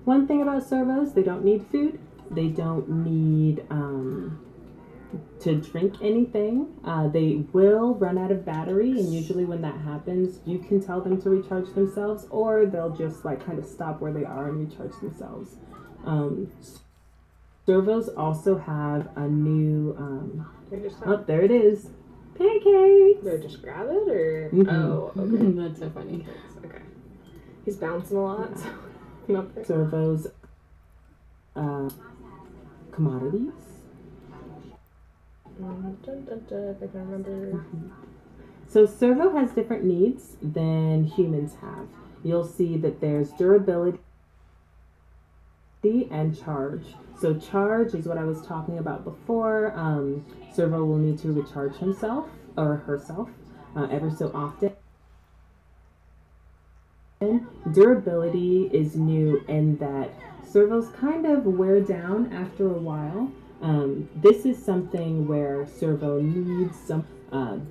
One thing about servos, they don't need food. They don't need to drink anything. They will run out of battery, and usually when that happens, you can tell them to recharge themselves, or they'll just like kind of stop where they are and recharge themselves. Servos also have a new, oh, there it is. Pancakes! Do I just grab it, or? Mhm. Oh, okay. That's so funny. Okay. He's bouncing a lot, so not there. Servos, commodities. If I can remember. So servo has different needs than humans have. You'll see that there's durability and charge. So charge is what I was talking about before. Servo will need to recharge himself or herself every so often. Durability is new in that servos kind of wear down after a while. This is something where servo needs some.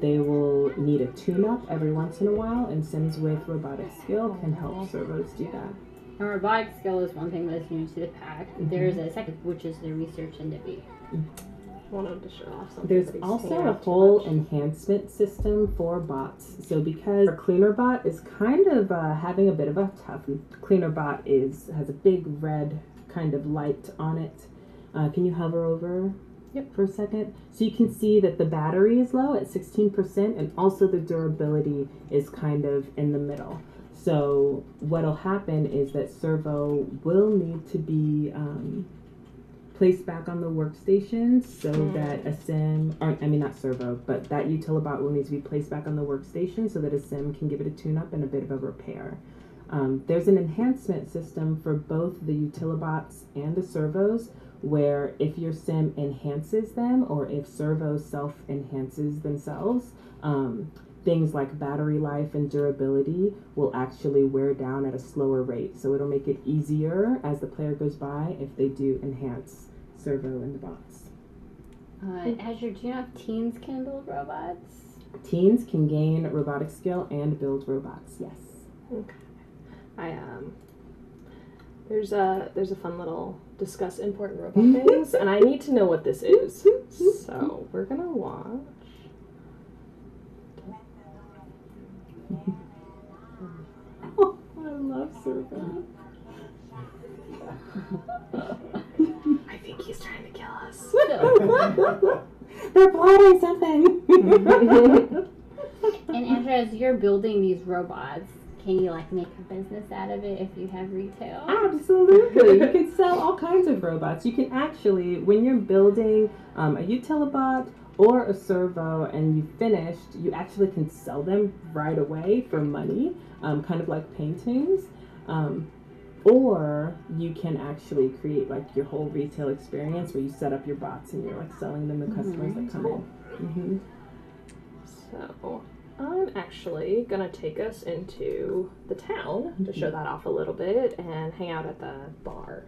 They will need a tune-up every once in a while, and Sims with robotic skill can help servos do that. And robotic skill is one thing that's new to the pack. There's a second, which is the research and debate. Wanted to show off something. There's but he's also hanging a out too whole much. enhancement system for bots. So because our cleaner bot is kind of having a bit of a tough, cleaner bot has a big red kind of light on it. Can you hover over for a second? So you can see that the battery is low at 16%, and also the durability is kind of in the middle. So what'll happen is that servo will need to be placed back on the workstation so that a sim, or I mean not servo, but that utilibot will need to be placed back on the workstation so that a sim can give it a tune-up and a bit of a repair. There's an enhancement system for both the utilibots and the servos, where if your sim enhances them or if servos self-enhances themselves, things like battery life and durability will actually wear down at a slower rate. So it'll make it easier as the player goes by if they do enhance servo in the bots. Azure, do you know if teens can build robots? Teens can gain robotic skill and build robots, yes. Okay. There's a fun little discuss important robot things, and I need to know what this is. So we're gonna watch. Oh, I love servo. I think he's trying to kill us. They're plotting something. And Andrea, as you're building these robots, can you like make a business out of it if you have retail? Absolutely. You can sell all kinds of robots. You can actually, when you're building a utilibot or a servo and you finished, you actually can sell them right away for money, kind of like paintings. Or you can actually create like your whole retail experience where you set up your bots and you're like selling them to customers that come in. So I'm actually gonna take us into the town to show that off a little bit and hang out at the bar.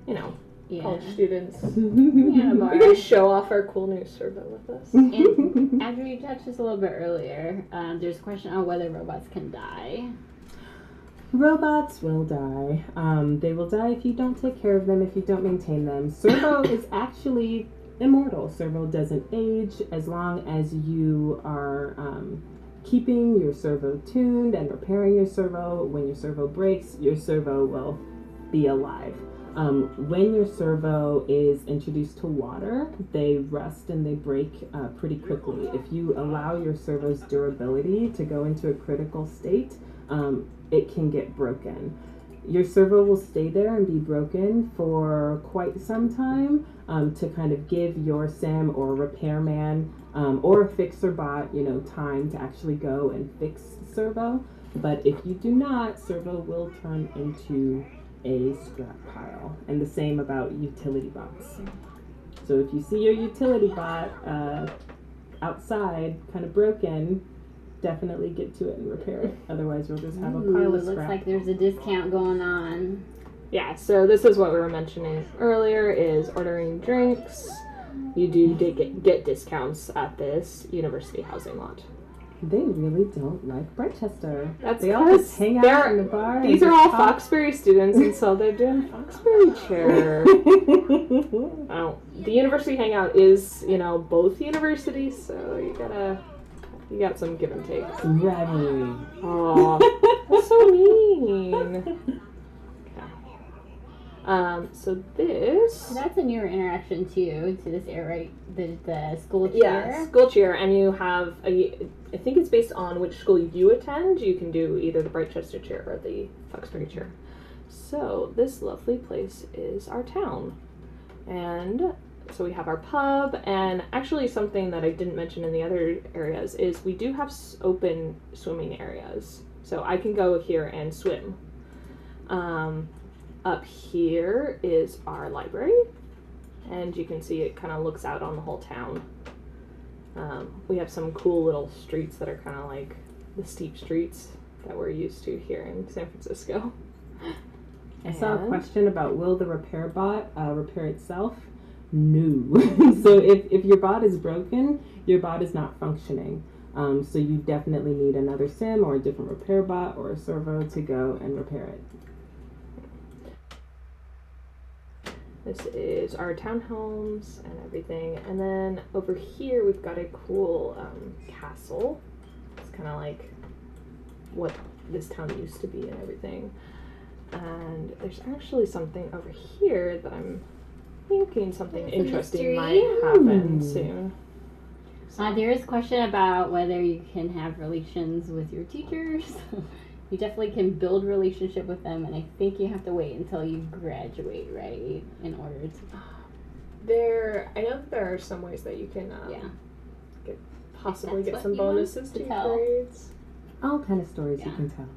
You know, college students. Yeah, We're gonna show off our cool new servo with us. And after you touched this a little bit earlier, there's a question on whether robots can die. Robots will die. They will die if you don't take care of them, if you don't maintain them. Servo is actually immortal. Servo doesn't age as long as you are keeping your servo tuned and repairing your servo. When your servo breaks, your servo will be alive. When your servo is introduced to water, they rust and they break pretty quickly. If you allow your servo's durability to go into a critical state, it can get broken. Your servo will stay there and be broken for quite some time to kind of give your sim or repairman or fixer bot, time to actually go and fix the servo. But if you do not, servo will turn into a scrap pile. And the same about utility bots. So if you see your utility bot outside, kind of broken, definitely get to it and repair it. Otherwise, you'll just have a pile of scrap. Looks like there's a discount going on. Yeah, so this is what we were mentioning earlier, is ordering drinks. You do get discounts at this university housing lot. They really don't like Brightchester. They all just hang out in the bar. These are all Foxbury students, and so they're doing Foxbury chair. The university hangout is, both universities, so you got some give and take. Some rivalry. Oh, that's so mean. So that's a newer interaction too to this area, right? The school cheer. Yeah, school cheer, and you have I think it's based on which school you attend. You can do either the Brightchester chair or the Foxbury chair. So this lovely place is our town, and so we have our pub, and actually something that I didn't mention in the other areas is we do have open swimming areas. So I can go here and swim. Up here is our library, and you can see it kind of looks out on the whole town. We have some cool little streets that are kind of like the steep streets that we're used to here in San Francisco. I saw a question about, will the repair bot repair itself? No. So if your bot is broken, your bot is not functioning. So you definitely need another sim or a different repair bot or a servo to go and repair it. This is our townhomes and everything. And then over here we've got a cool castle. It's kind of like what this town used to be and everything. And there's actually something over here that I'm thinking something interesting might happen soon. There is a question about whether you can have relations with your teachers. You definitely can build relationship with them, and I think you have to wait until you graduate, right, in order to. I know that there are some ways that you can possibly get some you bonuses want to to tell. grades. All kind of stories you can tell.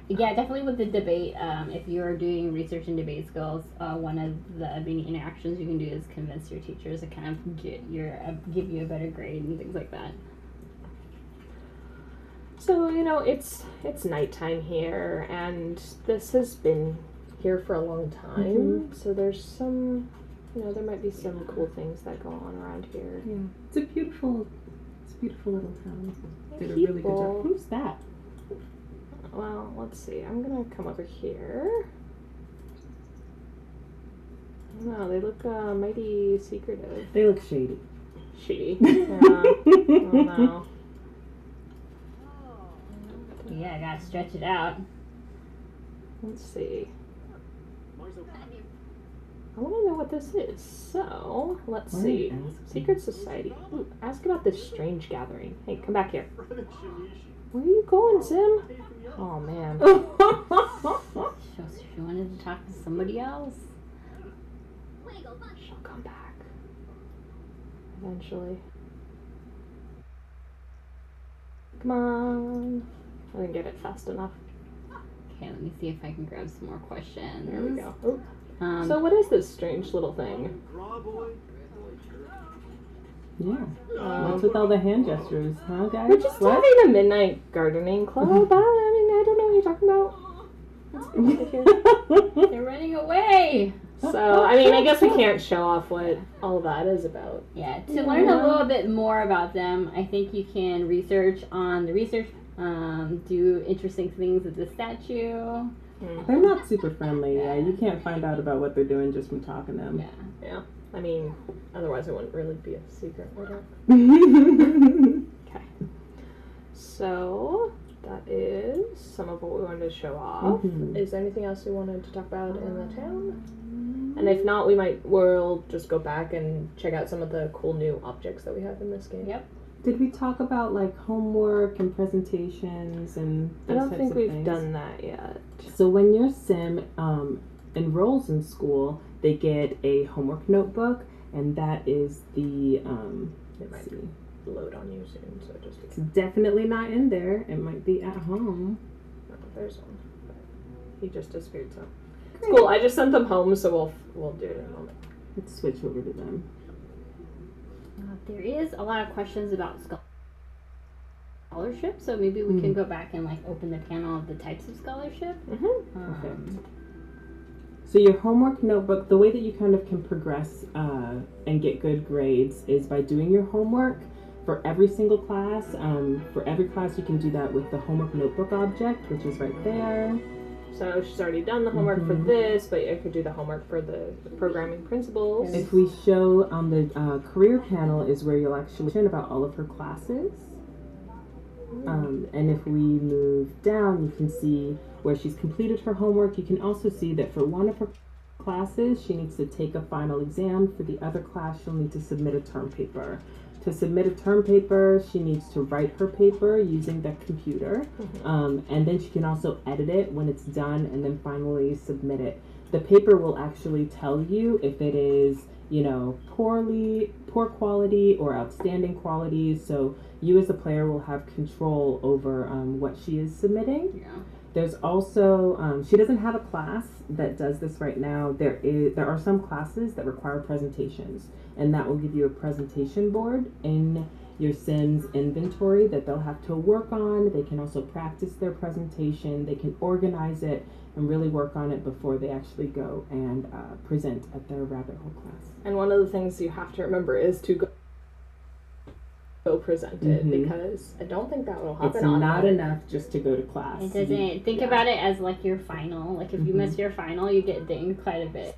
Yeah, definitely with the debate. If you're doing research and debate skills, one of the many interactions you can do is convince your teachers to kind of give you a better grade and things like that. So, it's nighttime here, and this has been here for a long time. Mm-hmm. So there's some, there might be some cool things that go on around here. Yeah, it's a beautiful little town. Did a really good job. Who's that? Well, let's see. I'm gonna come over here. I don't know. They look mighty secretive. They look shady. Shady. Yeah. I don't know. Yeah, I gotta stretch it out. Let's see. I want to know what this is. So, let's see. Secret Society. Ooh, ask about this strange gathering. Hey, come back here. Where are you going, Sim? Oh, man. She wanted to talk to somebody else. She'll come back. Eventually. Come on. I didn't get it fast enough. Okay, let me see if I can grab some more questions. There we go. So what is this strange little thing? Yeah. What's with all the hand gestures, huh, guys? We're just having a midnight gardening club. I don't know what you're talking about. They're running away. So, I guess we can't show off what all that is about. Yeah, to learn a little bit more about them, I think you can research on the research, do interesting things with the statue. They're not super friendly. Yeah, you can't find out about what they're doing just from talking to them. Yeah. Otherwise it wouldn't really be a secret, would it? Okay. So, that is some of what we wanted to show off. Mm-hmm. Is there anything else we wanted to talk about in the town? And if not, we'll just go back and check out some of the cool new objects that we have in this game. Yep. Did we talk about homework and presentations and those I don't types think of we've things? done that yet. So when your sim enrolls in school, they get a homework notebook, and that is the let's see. Load on you soon, so just It's definitely not in there. It might be at home. oh, there's one. But he just disappeared, so it's cool. I just sent them home, so we'll do it in a moment. Let's switch over to them. There is a lot of questions about scholarship, so maybe we can go back and like open the panel of the types of scholarship. Perfect. So your homework notebook, the way that you kind of can progress and get good grades is by doing your homework for every single class. For every class, you can do that with the homework notebook object, which is right there. So she's already done the homework for this, but I could do the homework for the programming principles. If we show on the career panel is where you'll actually learn about all of her classes. And if we move down, you can see where she's completed her homework. You can also see that for one of her classes, she needs to take a final exam. For the other class, she'll need to submit a term paper. To submit a term paper, she needs to write her paper using the computer. And then she can also edit it when it's done and then finally submit it. The paper will actually tell you if it is, poor quality or outstanding quality. So you as a player will have control over what she is submitting. Yeah. There's also, she doesn't have a class that does this right now. There are some classes that require presentations, and that will give you a presentation board in your Sims inventory that they'll have to work on. They can also practice their presentation. They can organize it and really work on it before they actually go and present at their rabbit hole class. And one of the things you have to remember is to go present it, because I don't think that will happen. It's not enough just to go to class. It doesn't. Think about it as like your final. Like if you miss your final, you get dinged quite a bit.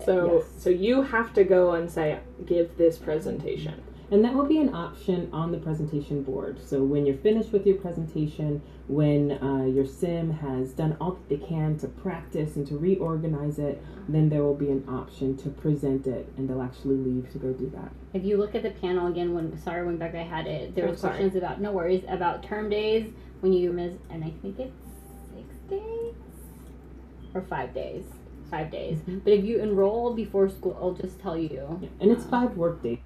So you have to go and say, give this presentation. And that will be an option on the presentation board. So when you're finished with your presentation, when your sim has done all that they can to practice and to reorganize it, then there will be an option to present it, and they'll actually leave to go do that. If you look at the panel again, when Becca had it, there was questions about, no worries, about term days when you miss, and I think it's 6 days or 5 days. 5 days. But if you enroll before school, I'll just tell you. Yeah. And it's 5 work days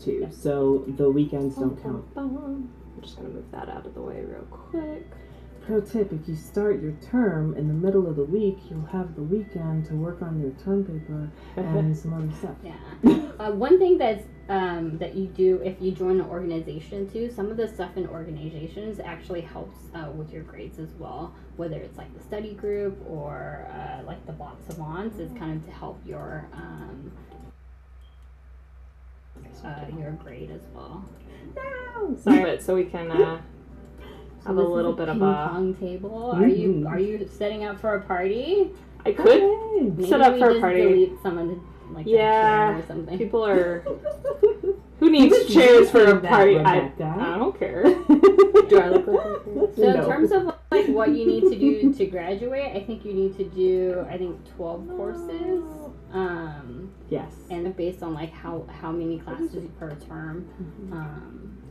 too, so the weekends don't count. I'm just gonna move that out of the way real quick. Pro tip, if you start your term in the middle of the week, you'll have the weekend to work on your term paper and some other stuff. Yeah. One thing that's that you do if you join an organization too, some of the stuff in organizations actually helps with your grades as well, whether it's like the study group or like the Bot Savants. It's kind of to help your grade as well. No! Sorry, so we can have a little bit of a ping-pong table. Are you setting up for a party? I could Maybe set up for a just party. Delete someone to like chair or something. People are. Who needs chairs for a party? I don't care. Do I look like So in terms of like what you need to do to graduate, I think you need to do 12 courses. Yes. And based on like how many classes per term.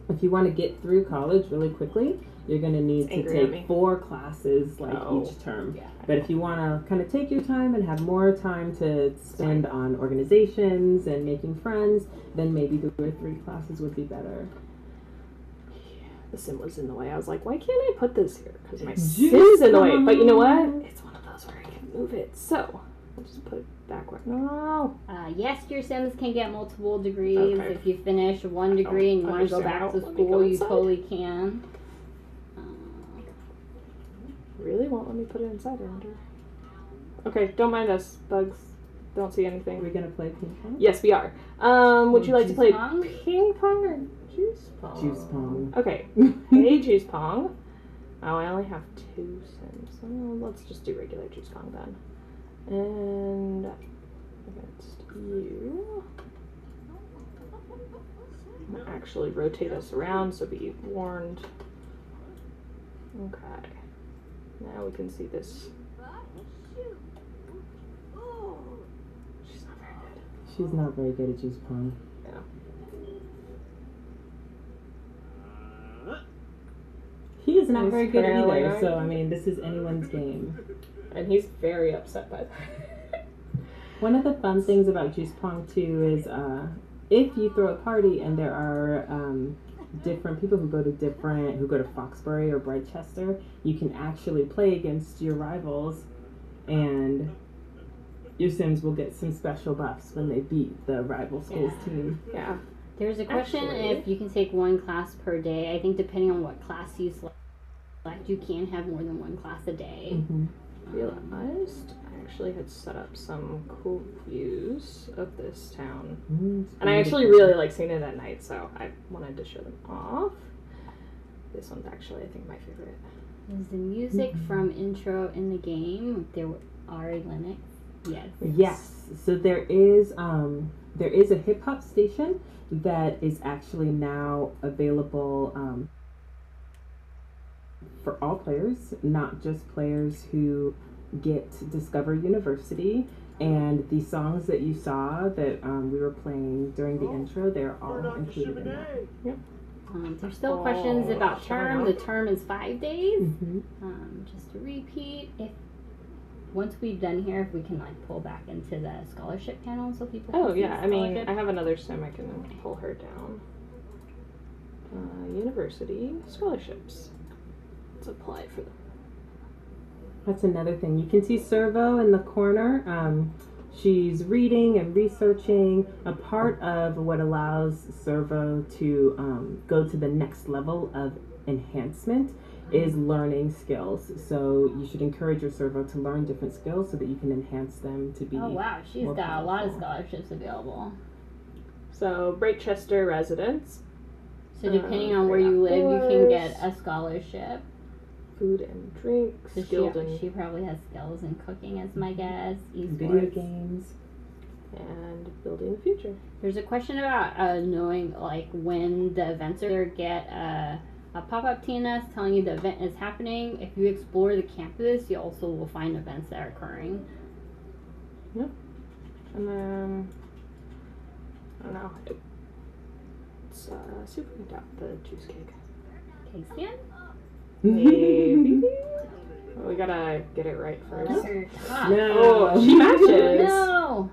If you want to get through college really quickly, you're going to need to take 4 classes each term. Yeah. But if you want to kind of take your time and have more time to spend on organizations and making friends, then maybe the 2 or 3 classes would be better. The sim was in the way. I was like, why can't I put this here? Because my sim's in the way. But you know what? It's one of those where I can move it. So I'll just put it backward. No. Yes, your Sims can get multiple degrees. Okay. If you finish 1 degree and you want to go back to school, you totally can. Really won't let me put it inside, I wonder. Okay, don't mind us, bugs. Don't see anything. Are we going to play ping pong? Yes, we are. Would you like to play pong? ping pong or juice pong? Juice pong. Okay. Hey, juice pong. Oh, I only have 2 sims. So let's just do regular juice pong then. And against you. I'm gonna actually rotate us around, so be warned. Okay. Now we can see this. She's not very good. She's not very good at juice pong. Yeah. He's is not He's very good apparently either. not. So I mean, this is anyone's game. And he's very upset by that. One of the fun things about Juice Pong too is if you throw a party and there are different people who go to Foxbury or Brightchester, you can actually play against your rivals, and your Sims will get some special buffs when they beat the rival school's team. Yeah. There's a question Actually- if you can take one class per day. I think depending on what class you select, you can have more than one class a day. Mm-hmm. Realized I actually had set up some cool views of this town. Mm, And I actually really like seeing it at night, so I wanted to show them off. This one's actually, I think, my favorite. Is the music from intro in the game? There are Linux. Yes. Yes. So there is a hip hop station that is actually now available for all players, not just players who get to Discover University. And the songs that you saw that we were playing during the intro, they're all included in that. Yep. There's still questions about term. The term is 5 days. Mm-hmm. Just to repeat, if once we've done here, if we can like pull back into the scholarship panel so people can Oh see yeah, I mean, scholarship. I have another sim I can pull her down. University scholarships. Let's apply for them. That's another thing. You can see Servo in the corner. She's reading and researching. A part of what allows Servo to go to the next level of enhancement is learning skills. So you should encourage your Servo to learn different skills so that you can enhance them to be. Oh wow, she's more got a lot of powerful. scholarships available. So Brightchester residents, So depending on where you live, you can get a scholarship. food and drink, So skilled in she probably has skills in cooking, as my guess. Video Esports. games. and building the future. There's a question about knowing like when the events are. Get a pop-up TNS telling you the event is happening. If you explore the campus, you also will find events that are occurring. And then I don't know. Let's see if we can tap the juice cake. Cake stand? Maybe. Well, we gotta get it right first. Another top. No. Oh, she matches. No.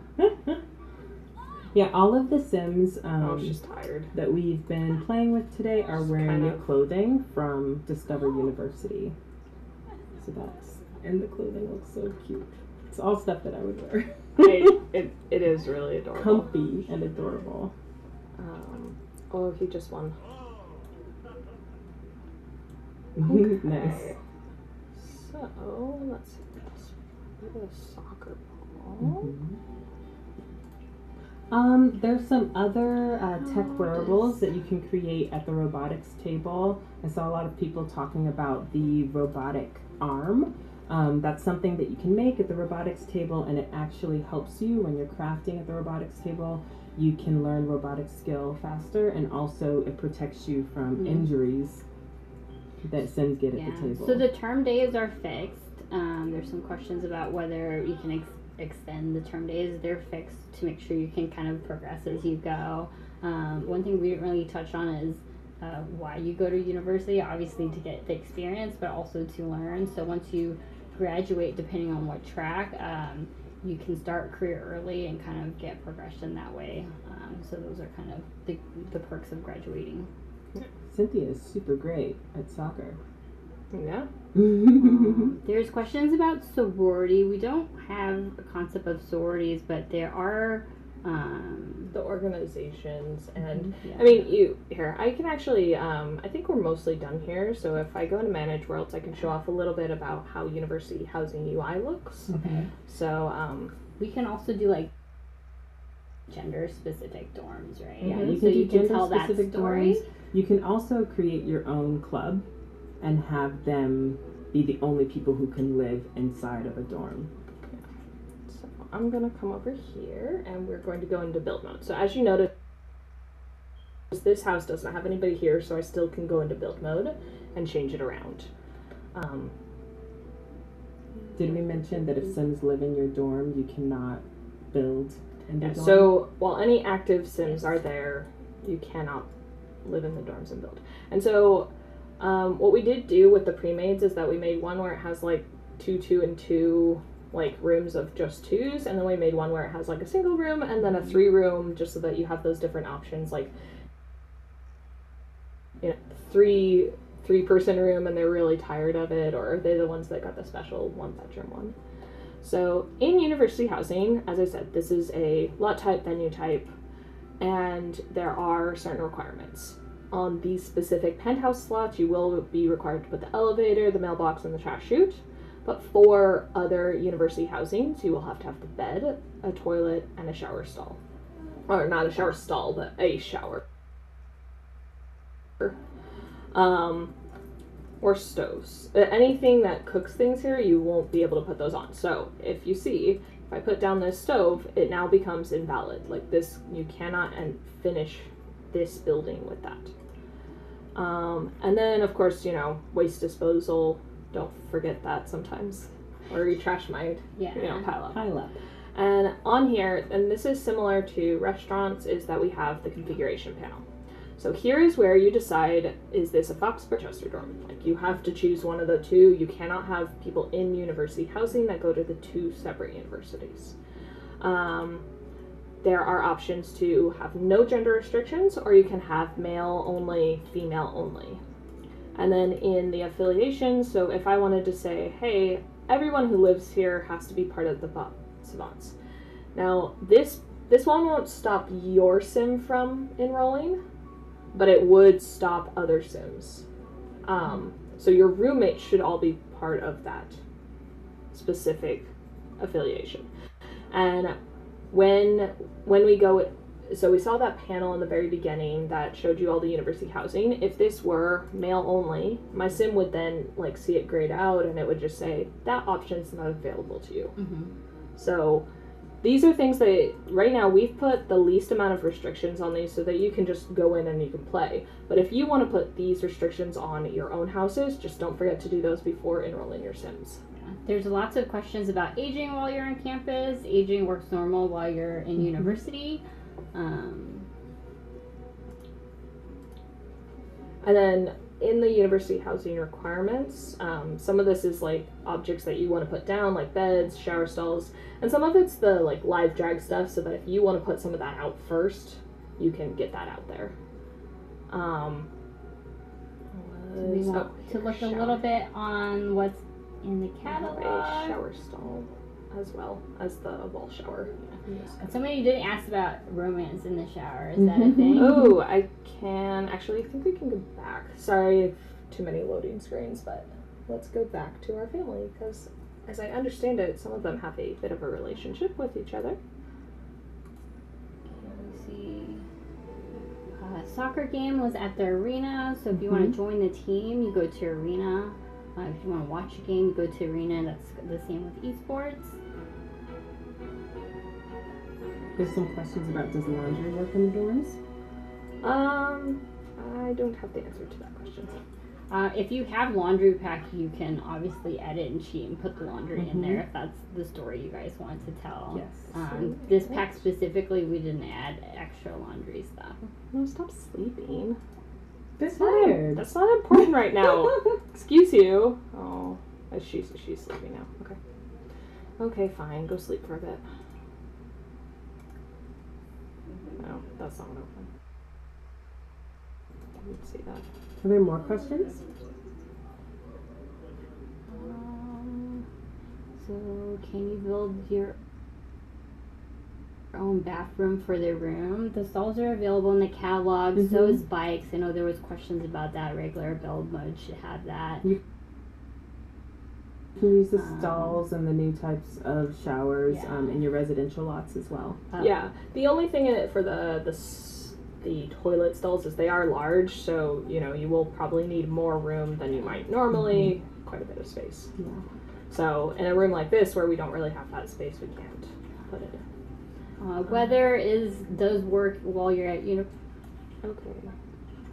Yeah, all of the Sims Oh, she's tired. that we've been playing with today are wearing kind new of- clothing from Discover University. So and the clothing looks so cute. It's all stuff that I would wear. It is really adorable. Comfy and adorable. Oh, he just won. Nice. So let's see what else. We have a soccer ball. There's some other tech wearables that you can create at the robotics table. I saw a lot of people talking about the robotic arm. That's something that you can make at the robotics table, and it actually helps you when you're crafting at the robotics table. You can learn robotic skill faster, and also it protects you from injuries that Sims get at the table. So the term days are fixed. There's some questions about whether you can extend the term days. They're fixed to make sure you can kind of progress as you go. One thing we didn't really touch on is why you go to university, obviously to get the experience, but also to learn. So once you graduate, depending on what track, you can start career early and kind of get progression that way. So those are kind of the perks of graduating. Cynthia is super great at soccer. Yeah. There's questions about sorority. We don't have a concept of sororities, but there are The organizations and yeah. I mean I can actually I think we're mostly done here, so if I go into Manage Worlds I can show off a little bit about how university housing UI looks. Okay. So we can also do like gender specific dorms, right? Yeah, Mhm. you So can do you can tell that gender-specific story. dorms. You can also create your own club and have them be the only people who can live inside of a dorm. So I'm going to come over here and we're going to go into build mode. So as you notice, this house doesn't have anybody here, so I still can go into build mode and change it around. Did we mention that if Sims live in your dorm, you cannot build in the dorm? So while any active Sims are there, you cannot live in the dorms and build. And so What we did do with the pre-mades is that we made one where it has like 2, and 2 like rooms of just 2s, and then we made one where it has like a single room and then a 3-room, just so that you have those different options, like, you know, 3-person room and they're really tired of it, or they're the ones that got the special 1-bedroom one. So in university housing, as I said, this is a lot type, venue type, and there are certain requirements. On these specific penthouse slots, you will be required to put the elevator, the mailbox, and the trash chute. But for other university housings, you will have to have the bed, a toilet, and a shower stall. Or not a shower stall, but a shower. Or stoves. Anything that cooks things here, you won't be able to put those on. So if you see, if I put down this stove, it now becomes invalid. Like this, you cannot finish this building with that. And then of course, you know, waste disposal, don't forget that sometimes. Or your trash might, you know, pile up. And on here, and this is similar to restaurants, is that we have the configuration panel. So here is where you decide, is this a Foxborough or Chester dorm? Like you have to choose one of the two. You cannot have people in university housing that go to the 2 separate universities. There are options to have no gender restrictions, or you can have male only, female only. And then in the affiliations, so if I wanted to say, hey, everyone who lives here has to be part of the Savants. Now, this one won't stop your sim from enrolling, but it would stop other sims. So your roommates should all be part of that specific affiliation. And when we go, so we saw that panel in the very beginning that showed you all the university housing. If this were male only, my sim would then like see it grayed out and it would just say that option's not available to you. So these are things that right now we've put the least amount of restrictions on these so that you can just go in and you can play. But if you want to put these restrictions on your own houses, just don't forget to do those before enrolling your sims. There's lots of questions about aging while you're on campus. Aging works normal while you're in university. And then in the university housing requirements, some of this is like objects that you want to put down, like beds, shower stalls, and some of it's the like live drag stuff, so that if you want to put some of that out first, you can get that out there. We want to look a little bit on what's in the catalog. A shower stall as well as the wall shower. Somebody did ask about romance in the shower. Is that a thing? Oh, I think we can go back. Sorry, too many loading screens, but let's go back to our family, because as I understand it, some of them have a bit of a relationship with each other. Let's see. Soccer game was at the arena, so if you want to join the team, you go to arena. If you want to watch a game, you go to arena. That's the same with eSports. There's some questions about, does laundry work in the dorms? I don't have the answer to that question. If you have laundry pack, you can obviously edit and cheat and put the laundry in there if that's the story you guys want to tell. Yes. This pack specifically, we didn't add extra laundry stuff. No, stop sleeping. They're tired. That's not important right now. Excuse you. Oh, she's sleeping now. Okay. Okay, fine. Go sleep for a bit. No, that's not open. I didn't see that. Are there more questions? So, can you build your own bathroom for their room? The stalls are available in the catalog. So is bikes. I know there was questions about that. Regular build mode should have that. You can use the stalls and the new types of showers in your residential lots as well. Yeah. The only thing in it for the toilet stalls is they are large, so you know you will probably need more room than you might normally. Quite a bit of space. Yeah. So in a room like this where we don't really have that space, we can't put it in. Weather does work while you're at Okay.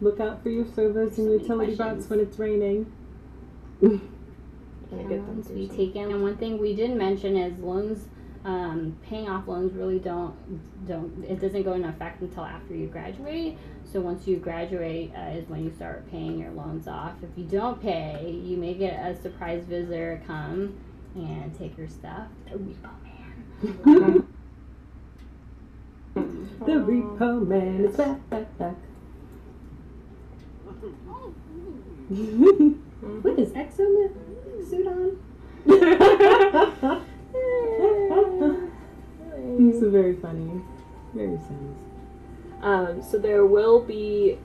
Look out for your servos and utility bots when it's raining. We take in. And one thing we didn't mention is loans Paying off loans really don't it doesn't go into effect until after you graduate. So once you graduate is when you start paying your loans off. If you don't pay, you may get a surprise visitor come and take your stuff. The repo man. The repo man is back. With his Exo-mech suit on. It's very funny. Very sad. So there will be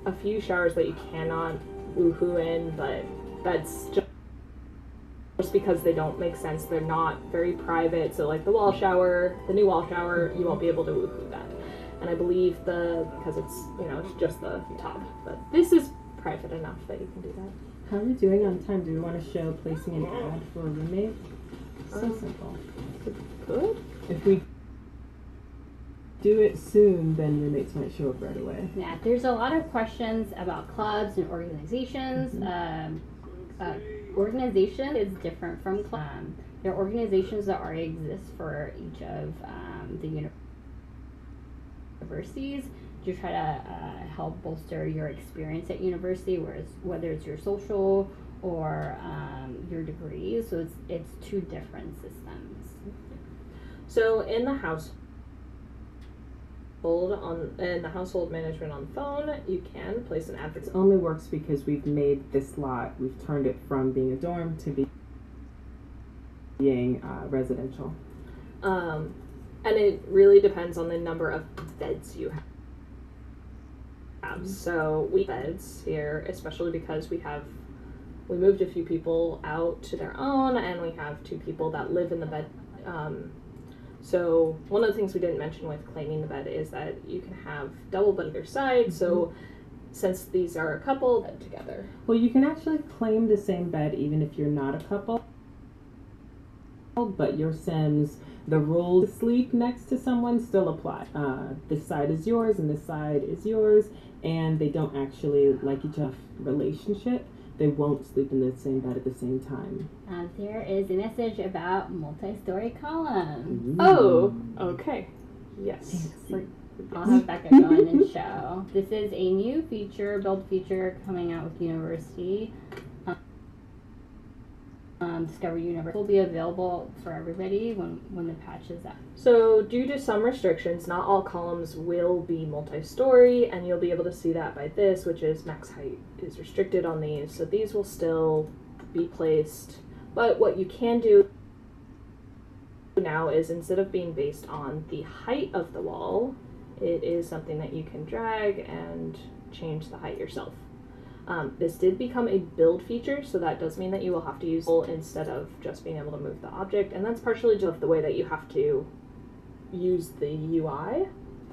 a few showers that you cannot woohoo in, but that's just because they don't make sense. They're not very private. So like the wall shower, the new wall shower, you won't be able to woohoo that. And I believe because it's, it's just the top. But this is private enough that you can do that. How are we doing on time? Do we want to show placing an ad for a roommate? So simple. Good. If we do it soon, then roommates might show up right away. Yeah, there's a lot of questions about clubs and organizations. Organization is different from clubs. There are organizations that already exist for each of the universities to try to help bolster your experience at university, whether it's your social or your degree. So it's two different systems. So in the household management on the phone, you can place an advert. It only works because we've made this lot, we've turned it from being a dorm to being residential. And it really depends on the number of beds you have. So we have beds here, especially because we moved a few people out to their own, and we have 2 people that live in the bed. So one of the things we didn't mention with claiming the bed is that you can have double bed on your side. So since these are a couple, bed together. Well, you can actually claim the same bed even if you're not a couple, but your Sims, the rule to sleep next to someone still apply. This side is yours and this side is yours, and they don't actually like each other's relationship. They won't sleep in the same bed at the same time. There is a message about multi-story columns. Oh, okay. Yes. I'll have Becca go in and show. This is a new build feature coming out with University. Discovery University will be available for everybody when the patch is out. So due to some restrictions, not all columns will be multi-story, and you'll be able to see that by this, which is max height is restricted on these. So these will still be placed. But what you can do now is, instead of being based on the height of the wall, it is something that you can drag and change the height yourself. This did become a build feature, so that does mean that you will have to use it instead of just being able to move the object, and that's partially just the way that you have to use the UI.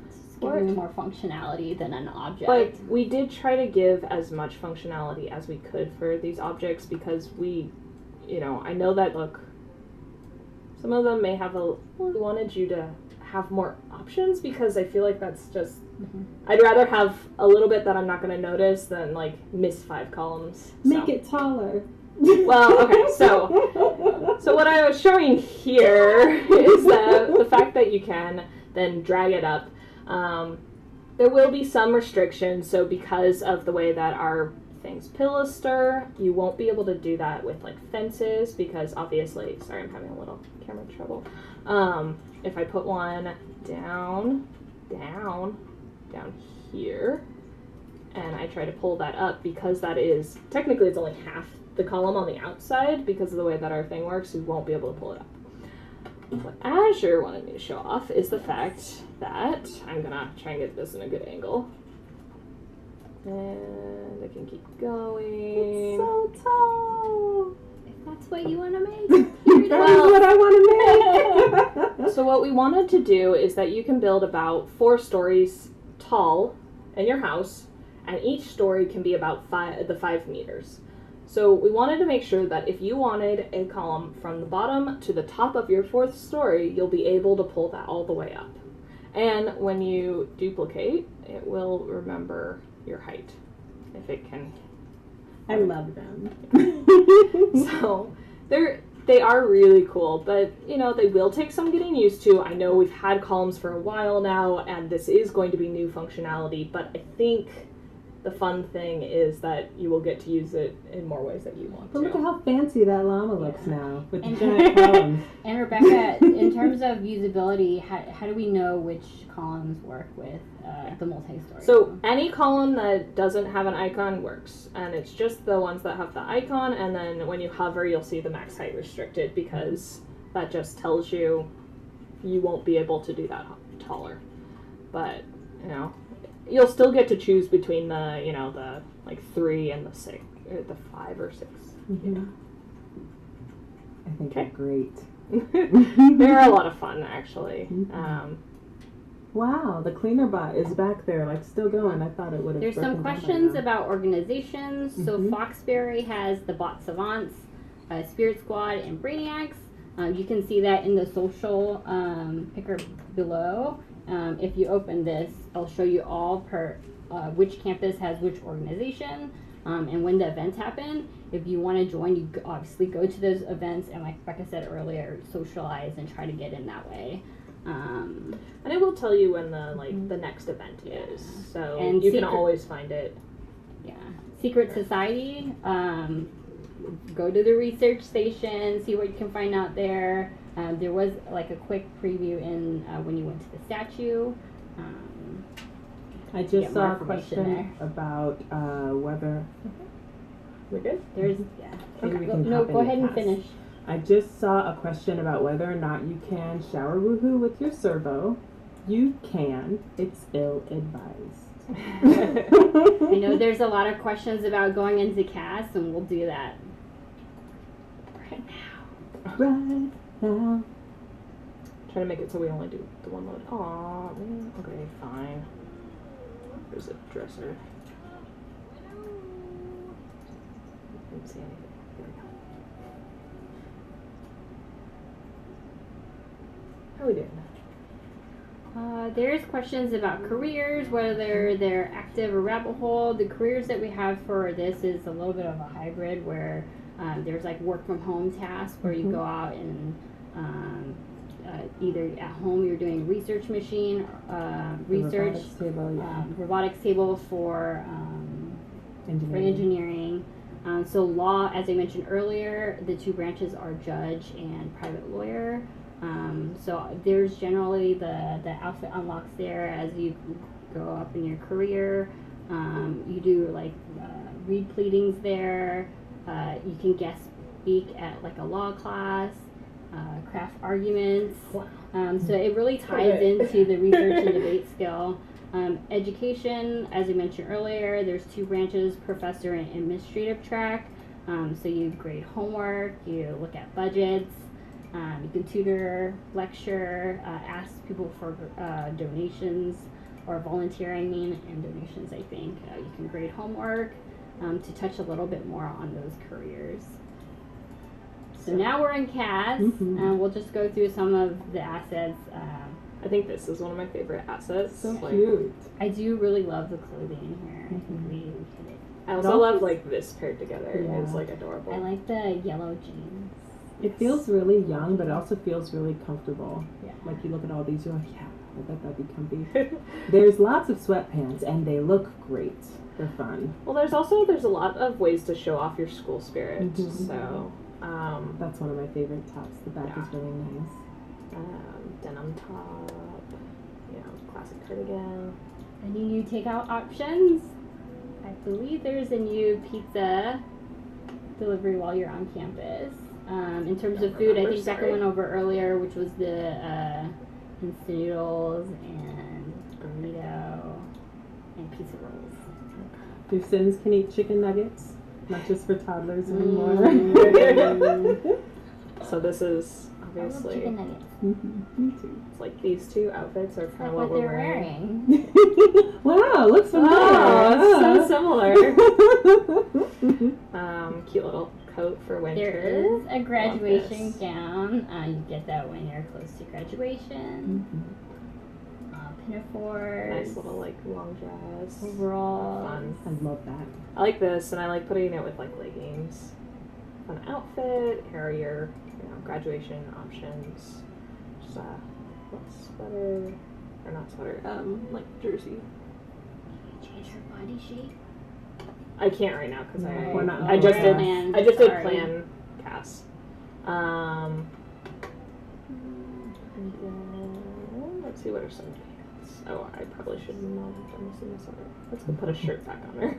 It's giving more functionality than an object. But we did try to give as much functionality as we could for these objects, because we, I know that, look, some of them may have we wanted you to have more options, because I feel like that's just, I'd rather have a little bit that I'm not going to notice than miss 5 columns. Make it taller. Well, okay, so what I was showing here is the fact that you can then drag it up. There will be some restrictions, so because of the way that our things pilaster, you won't be able to do that with fences, because obviously, sorry, I'm having a little camera trouble. If I put one down here, and I try to pull that up, because that is, technically it's only half the column on the outside, because of the way that our thing works, we won't be able to pull it up. What Azure wanted me to show off is the fact that, I'm gonna try and get this in a good angle, and I can keep going. It's so tall. If that's what you want to make, That's what I want to make. So what we wanted to do is that you can build about 4 stories tall in your house, and each story can be about 5 meters. So we wanted to make sure that if you wanted a column from the bottom to the top of your 4th story, you'll be able to pull that all the way up. And when you duplicate, it will remember your height, if it can. I love them. So They are really cool, but, you know, they will take some getting used to. I know we've had columns for a while now, and this is going to be new functionality, but I think the fun thing is that you will get to use it in more ways that you want But to. look at how fancy that llama looks now with the And- giant columns. And Rebecca, in terms of usability, how do we know which columns work with the multi-story? So any column that doesn't have an icon works, and it's just the ones that have the icon, and then when you hover you'll see the max height restricted, because that just tells you you won't be able to do that taller. But, you know, you'll still get to choose between the, you know, the like 3 and the 6, the 5 or 6. Mm-hmm. I think Okay. they're great. They're a lot of fun, actually. Mhm. Wow, the cleaner bot is back there, like still going. I thought it would have. There's some questions about organizations. So Mhm. Foxberry has the Bot Savants, Spirit Squad, and Brainiacs. You can see that in the social picker below. If you open this, I'll show you all per which campus has which organization and when the events happen. If you want to join, you obviously go to those events and, like Becca said earlier, socialize and try to get in that way. And it will tell you when the the next event is, so And you can secret- always find it. Yeah. Secret Society, go to the research station, see what you can find out there. There was like a quick preview in when you went to the statue. I get just more saw a information question about whether. We're good? There's Maybe we can no, hop go in ahead and fast. finish. I just saw a question about whether or not you can shower woohoo with your servo. You can. It's ill-advised. I know there's a lot of questions about going into CAS, and we'll do that right now. Right now. Try to make it so we only do the one load. Aw, man. Okay, fine. There's a dresser. Didn't see anything. Here we go. How are we doing? There's questions about careers, whether they're active or rabbit hole. The careers that we have for this is a little bit of a hybrid where there's like work from home tasks where you go out and either at home you're doing research machine, research, Robotics table, yeah. robotics table for engineering. So law, as I mentioned earlier, the two branches are judge and private lawyer. So there's generally the outfit unlocks there as you go up in your career. You do like read pleadings there. You can guest speak at like a law class, craft arguments. So it really ties into the research and debate skill. Education, as I mentioned earlier, there's two branches, professor and administrative track. So you grade homework, you look at budgets, you can tutor, lecture, ask people for donations or volunteering and donations, I think. You can grade homework to touch a little bit more on those careers. So now we're in CAS, and we'll just go through some of the assets. I think this is one of my favorite assets. So Like, cute. I do really love the clothing here. I think we hit it. I also love like this paired together. Yeah. It's like adorable. I like the yellow jeans. It feels really young, but it also feels really comfortable. Yeah. Like you look at all these, you're like, yeah, I bet that'd be comfy. There's lots of sweatpants, and they look great. They're fun. Well, there's a lot of ways to show off your school spirit. So, That's one of my favorite tops. The back Yeah. is really nice. Denim top, you know, classic cardigan. Any new takeout options? I believe there's a new pizza delivery while you're on campus. In terms of food, I think Becca Sorry. went over earlier, which was the instant noodles and burrito and pizza rolls. Your Sims can eat chicken nuggets, not just for toddlers anymore. So this is I love obviously, chicken nuggets. Me too. it's like these two outfits are It's kind like of what what they're we're wearing. wearing. Wow, looks familiar. Oh, it's so similar. Cute little coat for winter. There is a graduation Love this. gown. You get that when you're close to graduation. Pinafores. Nice little like long dress. Overall. Fun. I love that. I like this, and I like putting it with like leggings. fun outfit. Here are your graduation options. Just sweater, or not sweater, like jersey. Change her body shape. I can't right now because We're not I just did plan. I just did Sorry. plan cast. And then, let's see what are some pants. Oh, I probably should not have done this in this order. Let's go put a shirt back on her.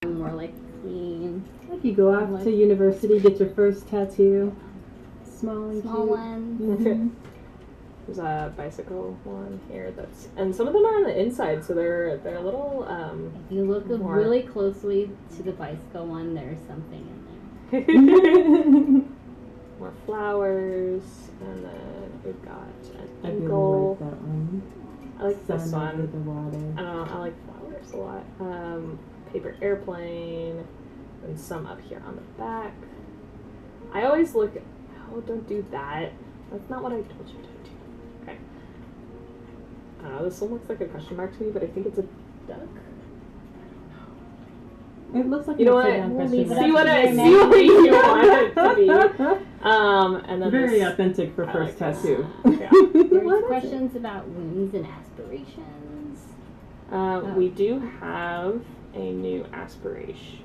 More like clean. If you go off to university, get your first tattoo. Small and Small cute. one. Mhm. There's a bicycle one here and some of them are on the inside, so they're a little If you look more. really closely to the bicycle one, there's something in there. more flowers, and then we've got an I really ankle. like that one. I like this Sun over one. the water. I don't know, I like flowers a lot. Paper airplane, and some up here on the back. I always look. Oh, don't do that. That's not what I told you to do. Okay. I don't know. This one looks like a question mark to me, but I think it's a duck. It looks like You know an what? upside down We'll question leave it mark. See up what to I your see what you want it to be. And then Very this, authentic for I first like this. tattoo. Yeah. There's questions about wounds and aspirations. We do have a new aspiration.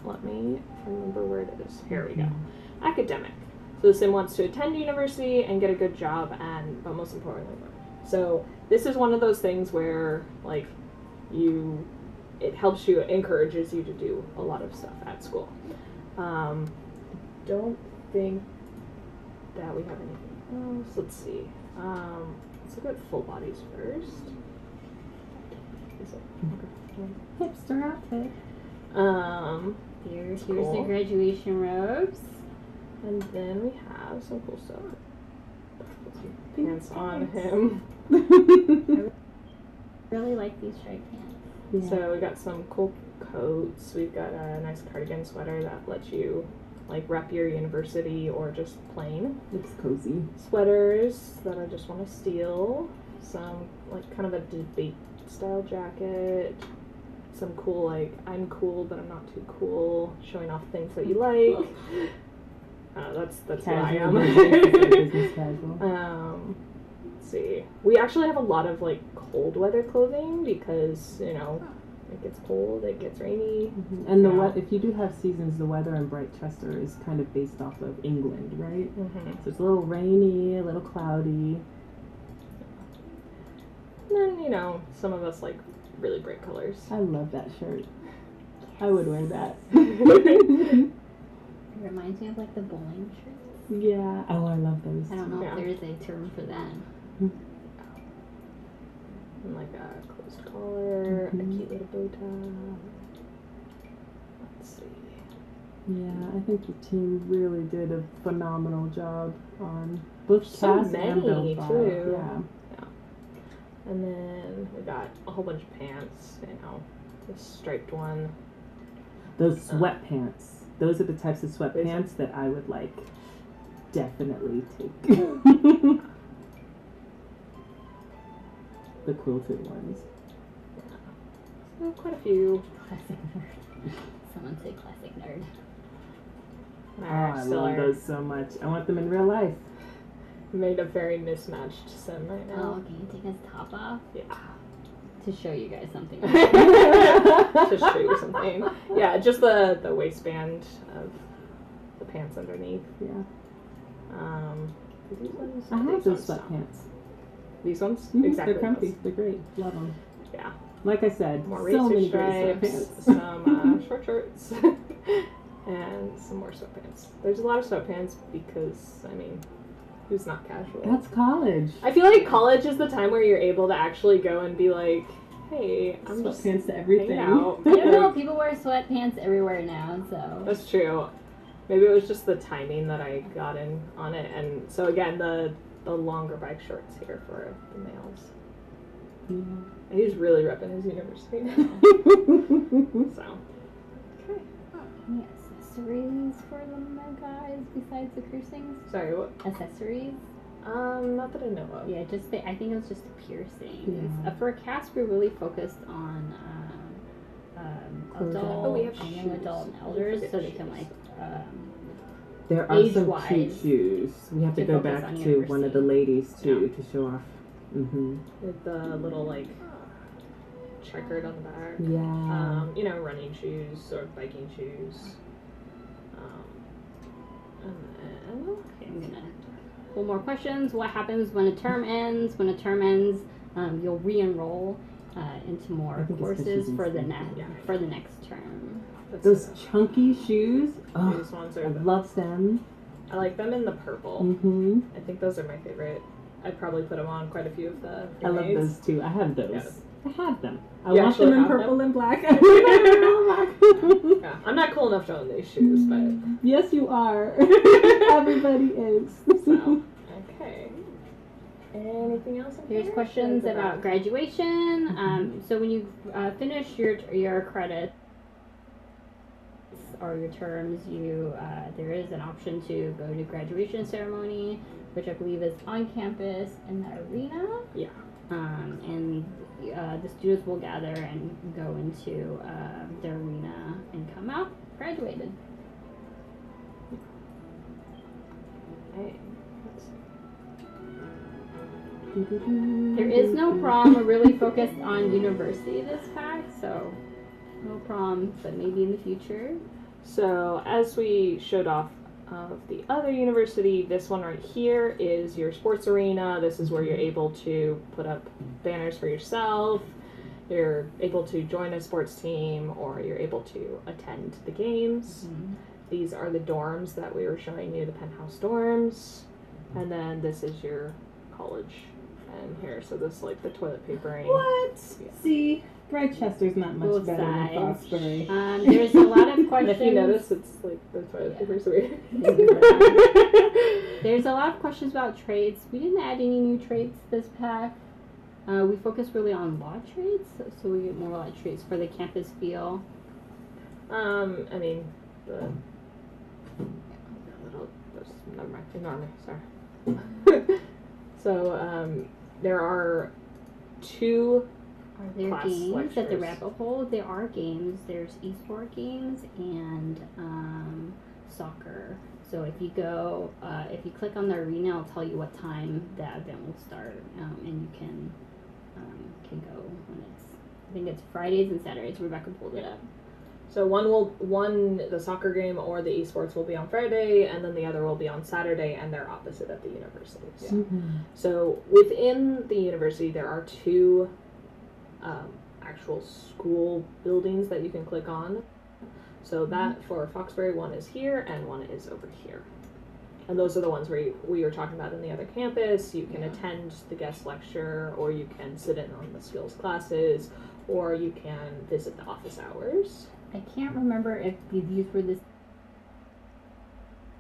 Let me remember where it is. Here we go. Academic. So the sim wants to attend university and get a good job, but most importantly, work. So this is one of those things where like it helps you, encourages you to do a lot of stuff at school. Don't think that we have anything else. Let's see. Let's look at full bodies first. Hipster outfit. Here's cool. the graduation robes. And then we have some cool stuff. Pants on him. Really like these striped pants. Yeah. So we got some cool coats. We've got a nice cardigan sweater that lets you like rep your university or just plain. Looks cozy. Sweaters that I just want to steal. Some like kind of a debate style jacket. Some cool like I'm cool but I'm not too cool. Showing off things that you like. That's who I am. Business casual. Let's see. We actually have a lot of like cold weather clothing because it gets cold, it gets rainy. Mm-hmm. And if you do have seasons, the weather in Bright Chester is kind of based off of England, right? Mm-hmm. So it's a little rainy, a little cloudy. And then some of us like really bright colors. I love that shirt. I would wear that. It reminds me of like the bowling shirts. Yeah. Oh, I love those. I don't know Yeah. if there is a term for that. And like a closed collar, a cute little bow tie. Let's see. Yeah, I think the team really did a phenomenal job on both So cast and many, build file. too. Yeah. And then we got a whole bunch of pants, this striped one. Those sweatpants. Those are the types of sweatpants that I would like definitely take. The quilted ones. So quite a few. Classic nerd. Someone say classic nerd. I love those so much. I want them in real life. Made a very mismatched sim right Oh, now. can you take his top off? Yeah. To show you guys something. To show you something. Yeah, just the waistband of the pants underneath. Yeah. These ones? I have These those ones. sweatpants. These ones? Mhm, Exactly. They're comfy. those. They're great. Love them. Yeah. Like I said, More so racer many great stripes, sweatpants. some short shorts, and some more sweatpants. There's a lot of sweatpants because, who's not casual? That's college. I feel like college is the time where you're able to actually go and be like, hey, I'm just Sweatpants to everything. hanging out. I don't know, people wear sweatpants everywhere now, so. That's true. Maybe it was just the timing that I got in on it. And so again, the longer bike shorts here for the males. Yeah. He's really repping his university now. So. Okay. Any accessories for the guys besides the piercings? Sorry, what? Accessories? Not that I know of. Yeah, I think it was just piercings. Yeah. For a cast, we're really focused on adult, Oh, we have young shoes. adult, and We elders, forget so they can shoes. There are some Age-wise, cute shoes. We have to to go focus back on to one of the university. ladies too to show off. Mm-hmm. With the little checkered on the back. Yeah. Running shoes or biking shoes. And then Okay, I'm gonna. One more questions. What happens when a term ends? When a term ends, you'll re-enroll into I more think it's 'cause courses she's for the insane. for the next term. Those chunky shoes. Oh, these ones I are. love them. I like them in the purple. Mm-hmm. I think those are my favorite. I'd probably put them on quite a few of the. I love roommates. those too. I have those. Yes. I have them. I You want them actually in have purple them? and black. Yeah, I'm not cool enough to own these shoes, but Yes, you are. Everybody is. so okay. Anything else? in Here's here? questions Or the about back? graduation. So when you finish your credits or your terms, there is an option to go to graduation ceremony, which I believe is on campus in the arena. Yeah. And the students will gather and go into the arena and come out graduated. Okay. There is no prom. We're really focused on university this pack, so No problem, but maybe in the future. So as we showed off of the other university, this one right here is your sports arena. This is where you're able to put up banners for yourself. You're able to join a sports team, or you're able to attend the games. Mm-hmm. These are the dorms that we were showing you, the penthouse dorms. And then this is your college. And here, so this is like the toilet papering. What? Yeah. See, Brighchester's not much Both better than sides. Foxbury. There's a lot of And questions. if you notice, it's like the toilet paper, so we... There's a lot of questions about trades. We didn't add any new trades this pack. We focus really on law trades, so we get more law trades for the campus feel. I mean, the little, never mind, ignore me, sorry. So, there are 2 Are there class games at the lectures. rabbit hole? There are games. There's eSport games and soccer. So if you go, if you click on the arena, it'll tell you what time that event will start, and you can go when I think it's Fridays and Saturdays. Rebecca pulled it up. So the soccer game or the esports will be on Friday, and then the other will be on Saturday, and they're opposite at the universities. Yeah. Mm-hmm. So within the university, there are 2 actual school buildings that you can click on. So that for Foxbury, one is here and one is over here. And those are the ones where we were talking about in the other campus. You can attend the guest lecture, or you can sit in on the skills classes, or you can visit the office hours. I can't remember if these were the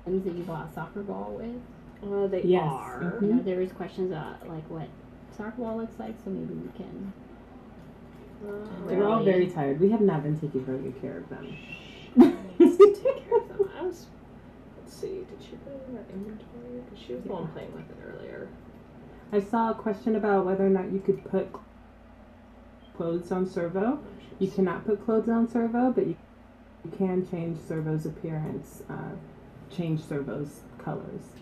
things that you bought a soccer ball with. They Yes. are. Mhm. You know, there was questions about like what soccer ball looks like, so maybe we can. They're all Really? very tired. We have not been taking very good care of them. Needs to take care of them. Let's see, did she put it in her inventory? Because she was the one playing with it earlier. I saw a question about whether or not you could put clothes on Servo. You cannot put clothes on Servo, but you can change Servo's appearance, change Servo's colors.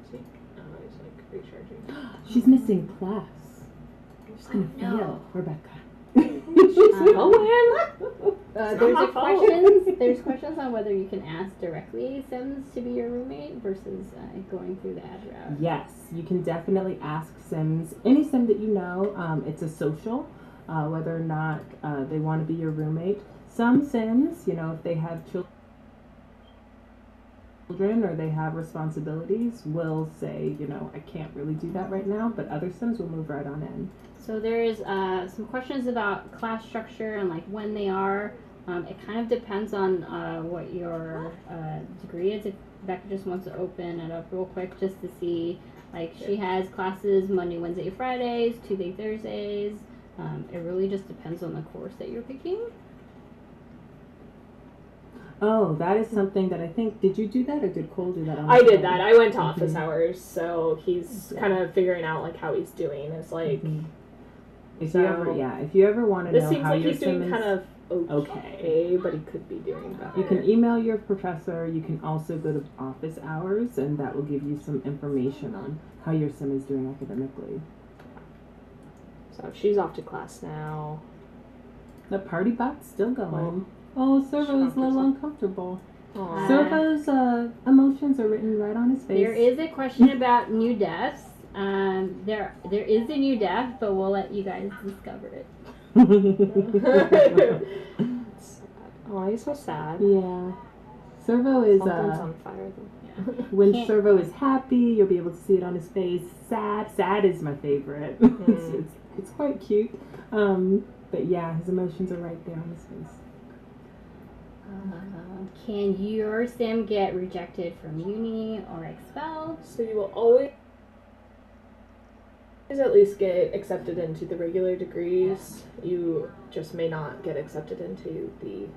See? Oh, he's like recharging. She's missing class. She's gonna no. fail, Rebecca. There's questions on whether you can ask directly Sims to be your roommate versus going through the ad route. Yes, you can definitely ask Sims, any Sim that you know. It's a social, whether or not they want to be your roommate. Some Sims, if they have children or they have responsibilities, will say, I can't really do that right now, but other Sims will move right on in. So there's some questions about class structure and like when they are. It kind of depends on what your degree is. If Becca just wants to open it up real quick just to see, like she has classes Monday, Wednesday, Fridays, Tuesday, Thursdays. It really just depends on the course that you're picking. Oh, that is something that I think, did you do that or did Cole do that? I did that. I went to office hours, so he's kind of figuring out like how he's doing. It's like if you ever want to this know seems how like your he's doing Sim is kind of okay, but he could be doing better. You can email your professor. You can also go to office hours, and that will give you some information on how your Sim is doing academically. So she's off to class now. The party bot's still going. Oh, Servo is a little uncomfortable. Aww. Servo's emotions are written right on his face. There is a question about new deaths. There is a new death, but we'll let you guys discover it. Oh, he's so sad. Yeah. Servo is Something's on fire though. Yeah. when Servo is happy, you'll be able to see it on his face. Sad is my favorite. It's quite cute. But yeah, his emotions are right there on his face. Can your sim get rejected from uni or expelled? So you will always at least get accepted into the regular degrees. You just may not get accepted into the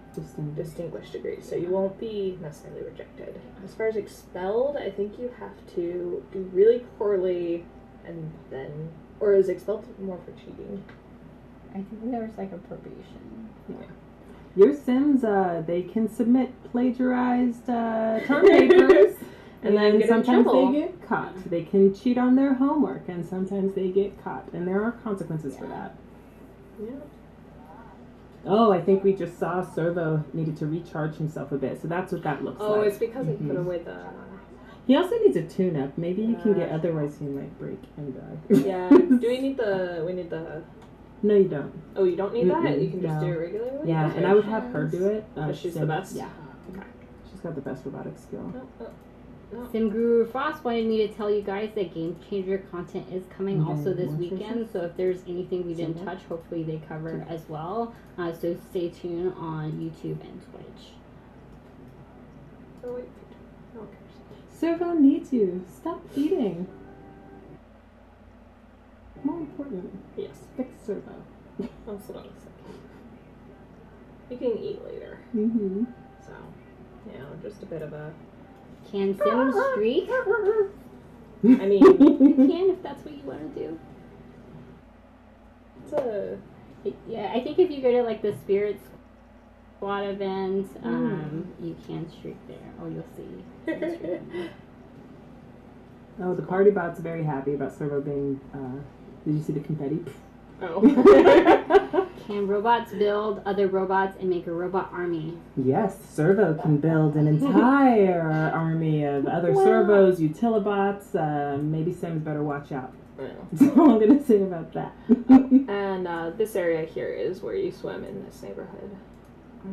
distinguished degrees. So you won't be necessarily rejected. As far as expelled, I think you have to do really poorly and then, or is expelled more for cheating? I think there was like a probation. Yeah. Your Sims, they can submit plagiarized term papers, and then get in sometimes trouble. they get caught. They can cheat on their homework, and sometimes they get caught, and there are consequences for that. Yeah. Oh, I think we just saw Servo needed to recharge himself a bit, so that's what that looks Oh, like. it's because I put away the. He also needs a tune-up. Maybe you can get, otherwise he might break and die. Yeah. Do we need the? We need the. No, you don't. Oh, you don't need that. Mm-mm, You can just no. do it regularly. Yeah, Okay. and I would have her do it. Because she's the Sim- best. Yeah, Okay. she's got the best robotic skill. Sim Guru Frost wanted me to tell you guys that Game Changer content is coming also this What weekend. So if there's anything we didn't Sim? touch, hopefully they cover as well. So stay tuned on YouTube and Twitch. Oh wait. Okay. Servo needs you. Stop eating. More important, Yes. fix Servo. That's what I was thinking. You can eat later. Mm-hmm. So, just a bit of a. Can Sim streak? I mean, You can if that's what you want to do. it's a. Yeah, I think if you go to like the Spirit Squad event, you can streak there. Oh, you'll see. Oh, the party bot's very happy about Servo being, did you see the confetti? Oh. Can robots build other robots and make a robot army? Yes, Servo can build an entire army of other servos, utilibots. Maybe Sim's better watch out. That's all I'm going to say about that. And this area here is where you swim in this neighborhood.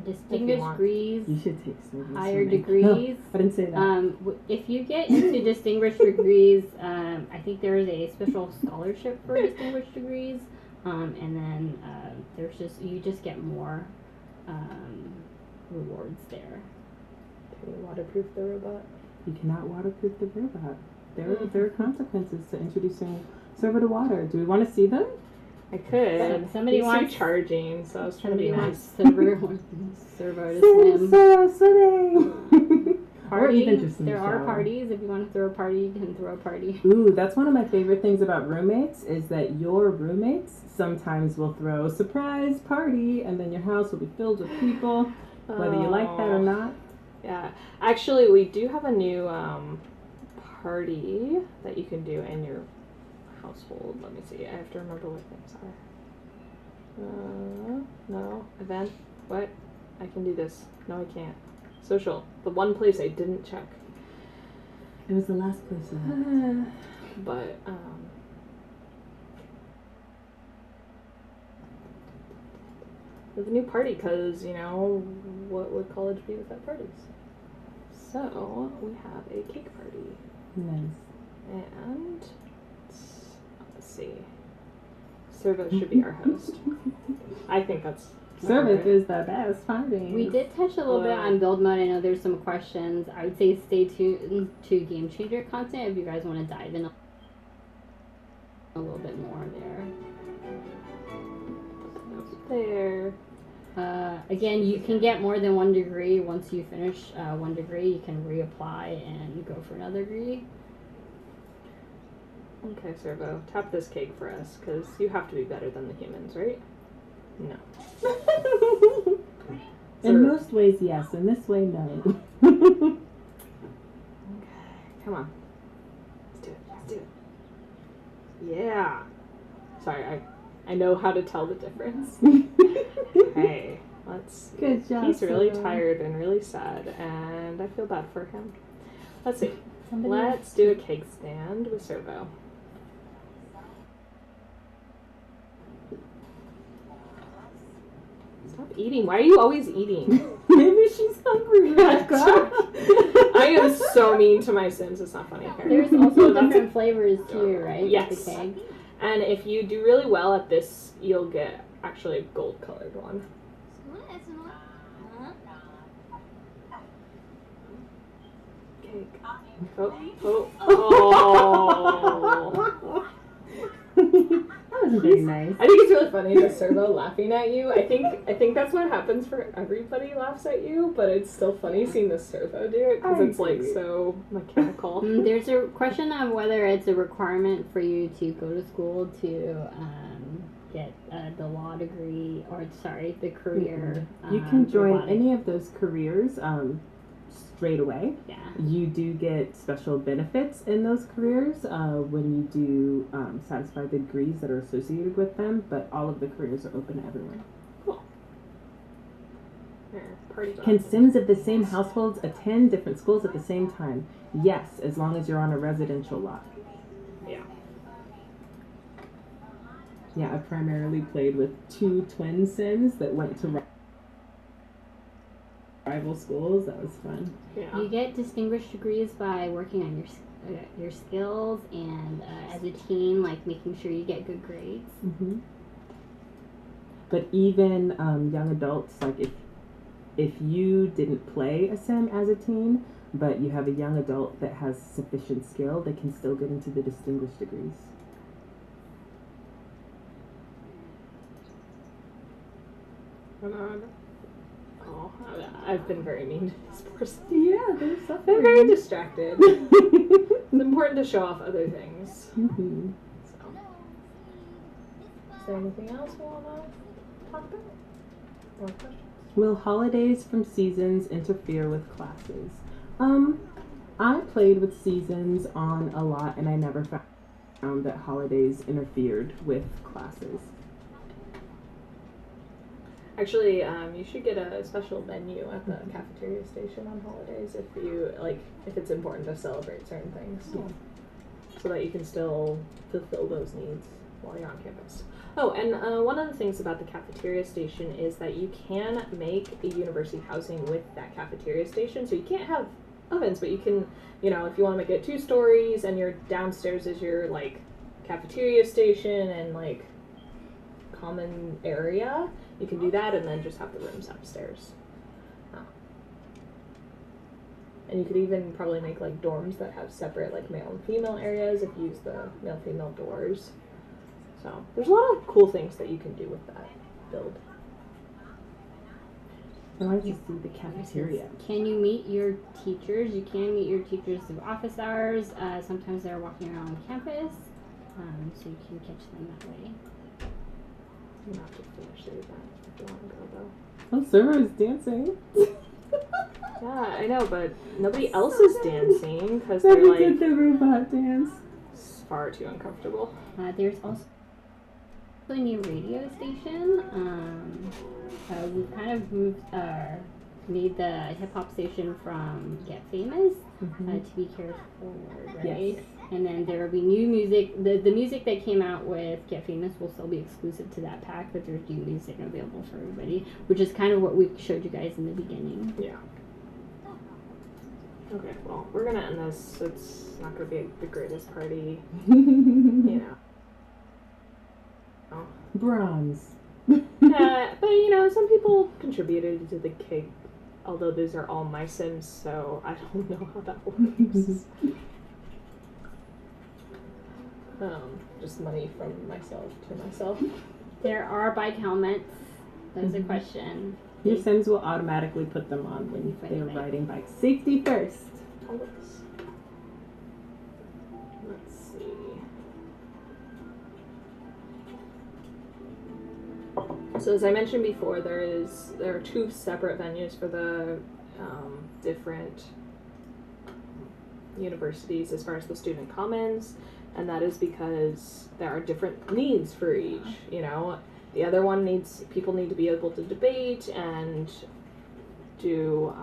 Distinguished want. degrees, You should take Servo higher swimming. degrees. No, I didn't say that. If you get into distinguished degrees, I think there is a special scholarship for distinguished degrees, and then you just get more rewards there. Can you waterproof the robot? You cannot waterproof the robot. There are consequences to introducing Servo to water. Do we want to see them? I could. Somebody He's wants- charging, so I was trying to be Somebody nice. wants servo to swim. Servo swimming! Or Party. even just in the There are shower. parties. If you want to throw a party, you can throw a party. Ooh, that's one of my favorite things about roommates is that your roommates sometimes will throw a surprise party and then your house will be filled with people, whether you like that or not. Yeah. Actually, we do have a new party that you can do in your household. Let me see. I have to remember what things are. No. Event. What? I can do this. No, I can't. Social. The one place I didn't check. It was the last place. But, we have a new party because, what would college be without parties? So, we have a cake party. Nice. And, let's see. Servo should be our host. I think that's... Service is the best party. We did touch a little bit on build mode. I know there's some questions. I would say stay tuned to Game Changer content if you guys want to dive in a little bit more there. Again, you can get more than 1 degree. Once you finish 1 degree, you can reapply and go for another degree. Okay, Servo, tap this cake for us, because you have to be better than the humans, right? No. In most ways, yes. In this way, no. Okay, come on. Let's do it. Yeah. Sorry, I know how to tell the difference. Okay, let's... Good job. He's really Servo. tired and really sad, and I feel bad for him. Let's see. Somebody Let's do a cake stand with Servo. Stop eating. Why are you always eating? Maybe she's hungry. I am so mean to my Sims. It's not funny. Here. There's also different flavors too, right? Yes. With the cake. And if you do really well at this, you'll get actually a gold colored one. Cake. Oh. That was very nice. I think it's really funny the Servo laughing at you. I think that's what happens for everybody laughs at you, but it's still funny seeing the Servo do it because it's like so mechanical. There's a question of whether it's a requirement for you to go to school to get the law degree, or the career. You can join robotic. any of those careers straight away. Yeah. You do get special benefits in those careers when you do satisfy the degrees that are associated with them, but all of the careers are open to everyone. Cool. Party Can bus. Sims of the same households attend different schools at the same time? Yes, as long as you're on a residential lot. Yeah. Yeah, I primarily played with 2 twin Sims that went to rival schools. That was fun. Yeah. You get distinguished degrees by working on your skills and as a team, like making sure you get good grades. Mm-hmm. But even young adults, like if you didn't play a sim as a teen, but you have a young adult that has sufficient skill, they can still get into the distinguished degrees. Oh, I've been very mean to this person. Yeah, they're I'm suffering. very distracted. It's important to show off other things. Mm-hmm. So. Is there anything else we want to talk about? More questions? Will holidays from seasons interfere with classes? I played with seasons on a lot, and I never found that holidays interfered with classes. Actually, you should get a special menu at the cafeteria station on holidays if you if it's important to celebrate certain things, so that you can still fulfill those needs while you're on campus. Oh, and one of the things about the cafeteria station is that you can make a university housing with that cafeteria station. So you can't have ovens, but you can, if you want to make it 2 stories and your downstairs is your cafeteria station and common area, you can do that and then just have the rooms upstairs. And you could even probably make dorms that have separate male and female areas if you use the male-female doors. So there's a lot of cool things that you can do with that build. I like to see the cafeteria. Can you meet your teachers? You can meet your teachers through office hours. Sometimes they're walking around campus, so you can catch them that way. You have to finish the event if you want to go though. Oh, Servo is dancing. Yeah, I know, but nobody else is dancing because Let they're me did the robot dance. it's far too uncomfortable. There's also a new radio station. We've kind of made the hip hop station from Get Famous to be carried forward, right? Yes. And then there will be new music. The music that came out with Get Famous will still be exclusive to that pack, but there's new music available for everybody, which is kind of what we showed you guys in the beginning. Yeah. Okay, well, we're gonna end this. It's not gonna be the greatest party, Oh. Bronze. Yeah, but some people contributed to the cake, although these are all my Sims, so I don't know how that works. Just money from myself to myself. There are bike helmets. That's a question. Your Sims will automatically put them on when they're riding bikes. Safety first. Always. Let's see. So as I mentioned before, there are 2 separate venues for the different universities as far as the student commons, and that is because there are different needs for each. The other one people need to be able to debate and do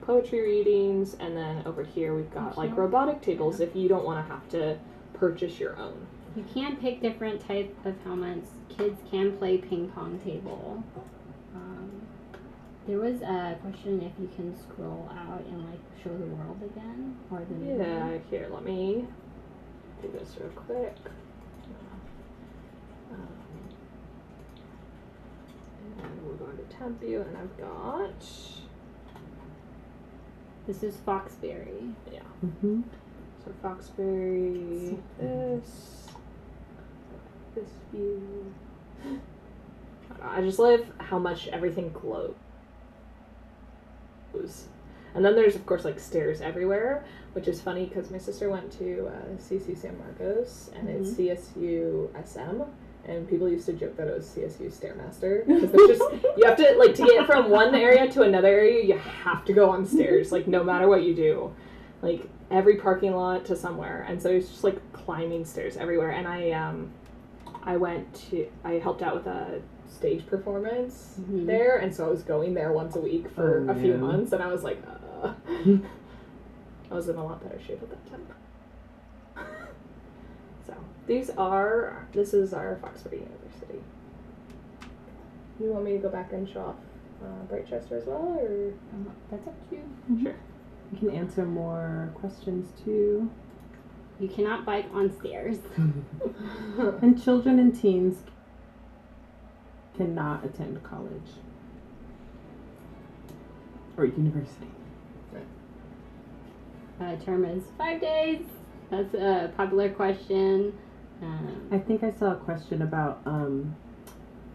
poetry readings, and then over here we've got robotic tables if you don't want to have to purchase your own. You can pick different type of helmets. Kids can play ping pong table. There was a question if you can scroll out and show the world again or the movie. Yeah, here, let me do this real quick. And we're going to temp you, and I've got This is Foxberry. yeah. Mm-hmm. So Foxberry, this view. I just love how much everything glows. And then there's of course stairs everywhere, which is funny because my sister went to CC San Marcos and it's CSU SM, and people used to joke that it was CSU Stairmaster because there's just you have to to get from one area to another area, you have to go on stairs no matter what you do, every parking lot to somewhere, and so it's just climbing stairs everywhere. And I helped out with a stage performance Mhm. there, and so I was going there once a week for Oh, a few yeah. months, and I was like, I was in a lot better shape at that time. So this is our Foxbury University. You want me to go back and show off Brightchester as well, or? That's up to you. Sure. You can answer more questions too. You cannot bike on stairs. And children and teens cannot attend college or university. Term is 5 days. That's a popular question. I think I saw a question about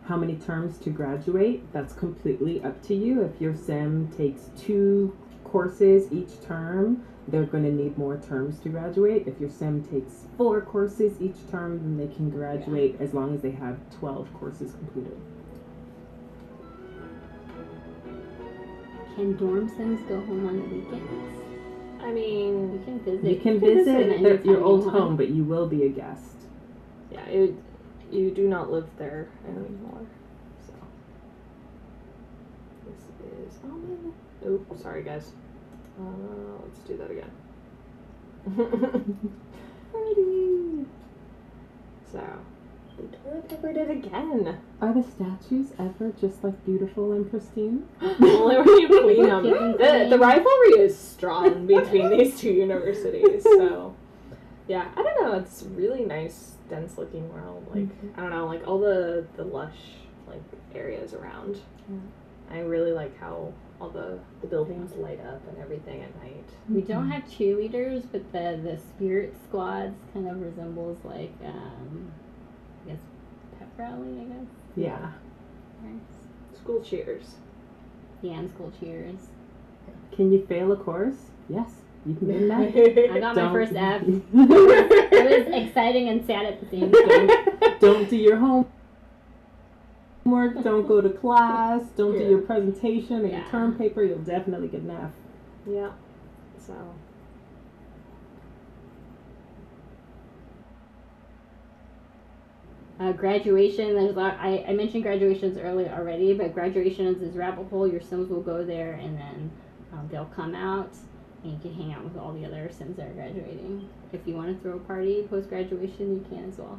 how many terms to graduate. That's completely up to you. If your sim takes 2 courses each term, they're going to need more terms to graduate. If your sim takes 4 courses each term, then they can graduate as long as they have 12 courses completed. Can dorm sims go home on the weekends? I mean, You can visit. You can visit visit anytime your you old want. home, but you will be a guest. yeah, you do not live there anymore. So this is oh, sorry guys. Let's do that again. Alrighty. So we toilet papered it again. Are the statues ever just like beautiful and pristine? Only when you clean them. Keep 'em The clean. rivalry is strong between these two universities. So yeah, I don't know. It's really nice, dense looking world. Like I don't know, like all the lush like areas around. I really like how all the buildings light up and everything at night. We don't have cheerleaders, but the spirit squads kind of resembles like I guess pep rally. I guess. Yeah. School cheers. Yeah, and school cheers. Can you fail a course? Yes, you can win that. I got my Don't- first F. It was exciting and sad at the same time. Don't do your homework. Don't go to class. Don't do Yeah. your presentation or your Yeah. term paper. You'll definitely get an F. Yeah. So Graduation, there's a lot, I mentioned graduations earlier already, but graduations is rabbit hole. Your sims will go there and then they'll come out and you can hang out with all the other sims that are graduating. If you want to throw a party post graduation, you can as well.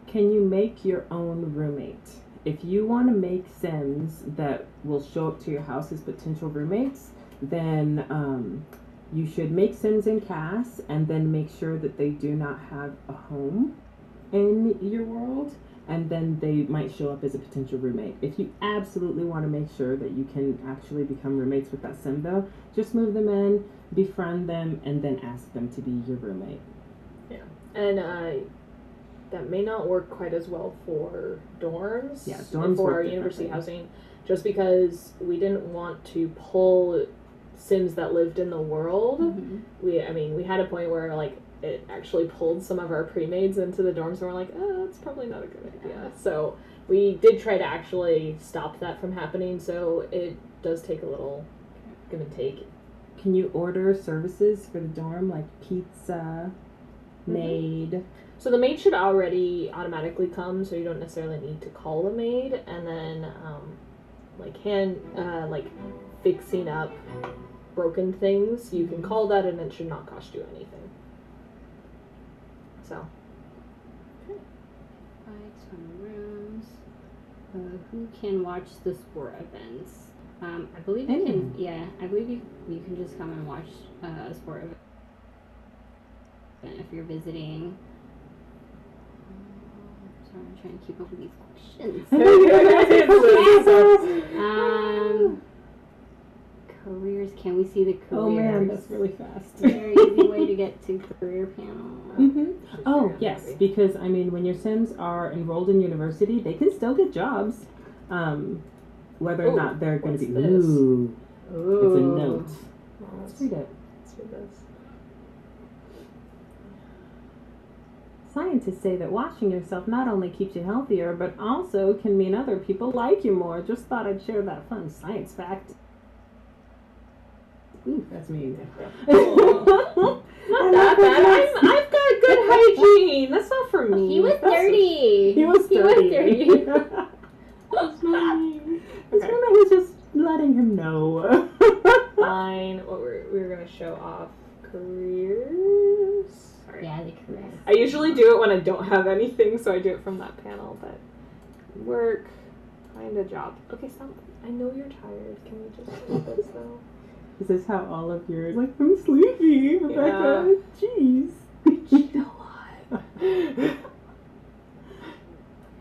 Can you make your own roommate? If you want to make sims that will show up to your house as potential roommates, then you should make sims in CAS and then make sure that they do not have a home in your world, and then they might show up as a potential roommate. If you absolutely want to make sure that you can actually become roommates with that sim though, just move them in, befriend them, and then ask them to be your roommate. and that may not work quite as well for dorms. Yeah, and dorms for work our university differently. housing, just because we didn't want to pull sims that lived in the world. We had a point where like it actually pulled some of our pre-mades into the dorms and we're like, oh, that's probably not a good idea. So we did try to actually stop that from happening, so it does take a little give and take. Can you order services for the dorm like pizza, maid? So the maid should already automatically come, so you don't necessarily need to call the maid. And then like fixing up broken things, you can call that and it should not cost you anything. So Bikes from rooms. Who can watch the sport events? I believe you can. Yeah, I believe you can just come and watch a sport event if you're visiting. Sorry, I'm trying to keep up with these questions. Careers. Can we see the careers? Oh man, that's really fast. Very easy way to get to career panel. Oh yes, because when your sims are enrolled in university, they can still get jobs, whether or not they're going to be. what's this? Ooh, it's a note. Well, Let's read it. let's read this. Scientists say that washing yourself not only keeps you healthier, but also can mean other people like you more. Just thought I'd share that fun science fact. Ooh, that's mean. Not that bad. I've got good hygiene. That's not for me. He was dirty. He was dirty. I usually do it when I don't have anything, so I do it from that panel, but work, find a job. Okay, stop. I know you're tired. Can we just do this though? Is this how all of yours, like, I'm sleepy, Rebecca? Jeez. I cheat a lot. I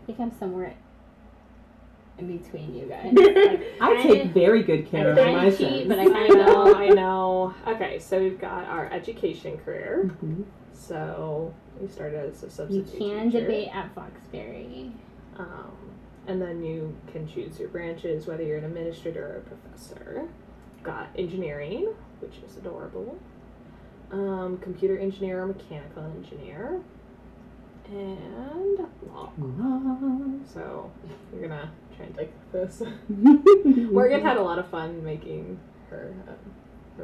think I'm somewhere in between you guys. Like, I take very good care of my cheat, Sims. but I know. Okay, so we've got our education career. Mm-hmm. So we started as a You substitute can teacher. debate at Foxbury. And then you can choose your branches, whether you're an administrator or a professor. Got engineering, which is adorable. Computer engineer or mechanical engineer. And law. So you're gonna try and take this. Morgan had a lot of fun making her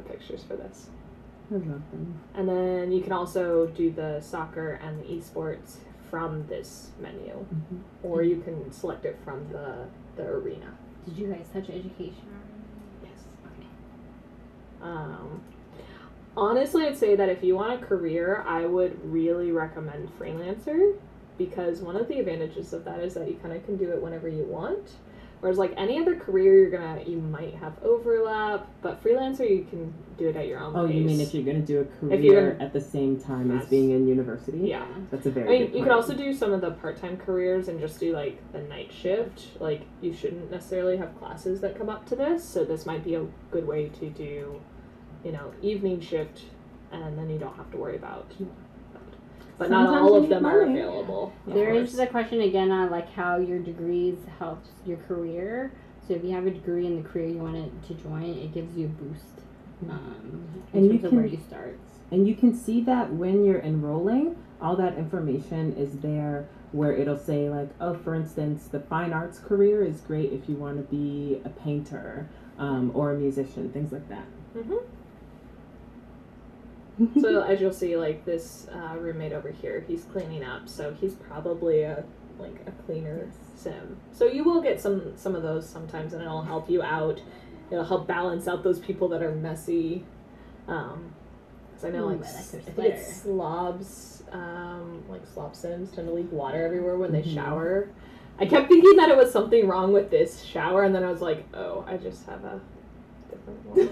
pictures for this. I love them. And then you can also do the soccer and the eSports from this menu, Mm-hmm. or you can select it from the arena. Did you guys touch education already? Yes. Honestly, I'd say that if you want a career, I would really recommend freelancer, because one of the advantages of that is that you kind of can do it whenever you want. Whereas like any other career, you might have overlap, but freelancer you can do it at your own pace. You mean if you're going to do a If you're career gonna- at the same time as Yes. being in university? Yeah. That's a very I mean, good you point. could also do some of the part-time careers and just do like the night shift. Like you shouldn't necessarily have classes that come up to this, so this might be a good way to do, evening shift, and then you don't have to worry about that. But not Sometimes all you of need them are money. available. of There is course. the question again on like how your degrees helps your career. So if you have a degree in the career you want to join, it gives you a boost in And you terms of can- where you start. And you can see that when you're enrolling, all that information is there where it'll say like, oh, for instance, the fine arts career is great if you want to be a painter or a musician, things like that. So as you'll see, like this roommate over here, he's cleaning up, so he's probably a cleaner sim. So you will get some of those sometimes, and it'll help you out. It'll help balance out those people that are messy. Because I know Ooh, like I like your I think it's slobs, slob sims tend to leak water everywhere when they shower. I kept thinking that it was something wrong with this shower, and then I was like, oh, I just have a different one.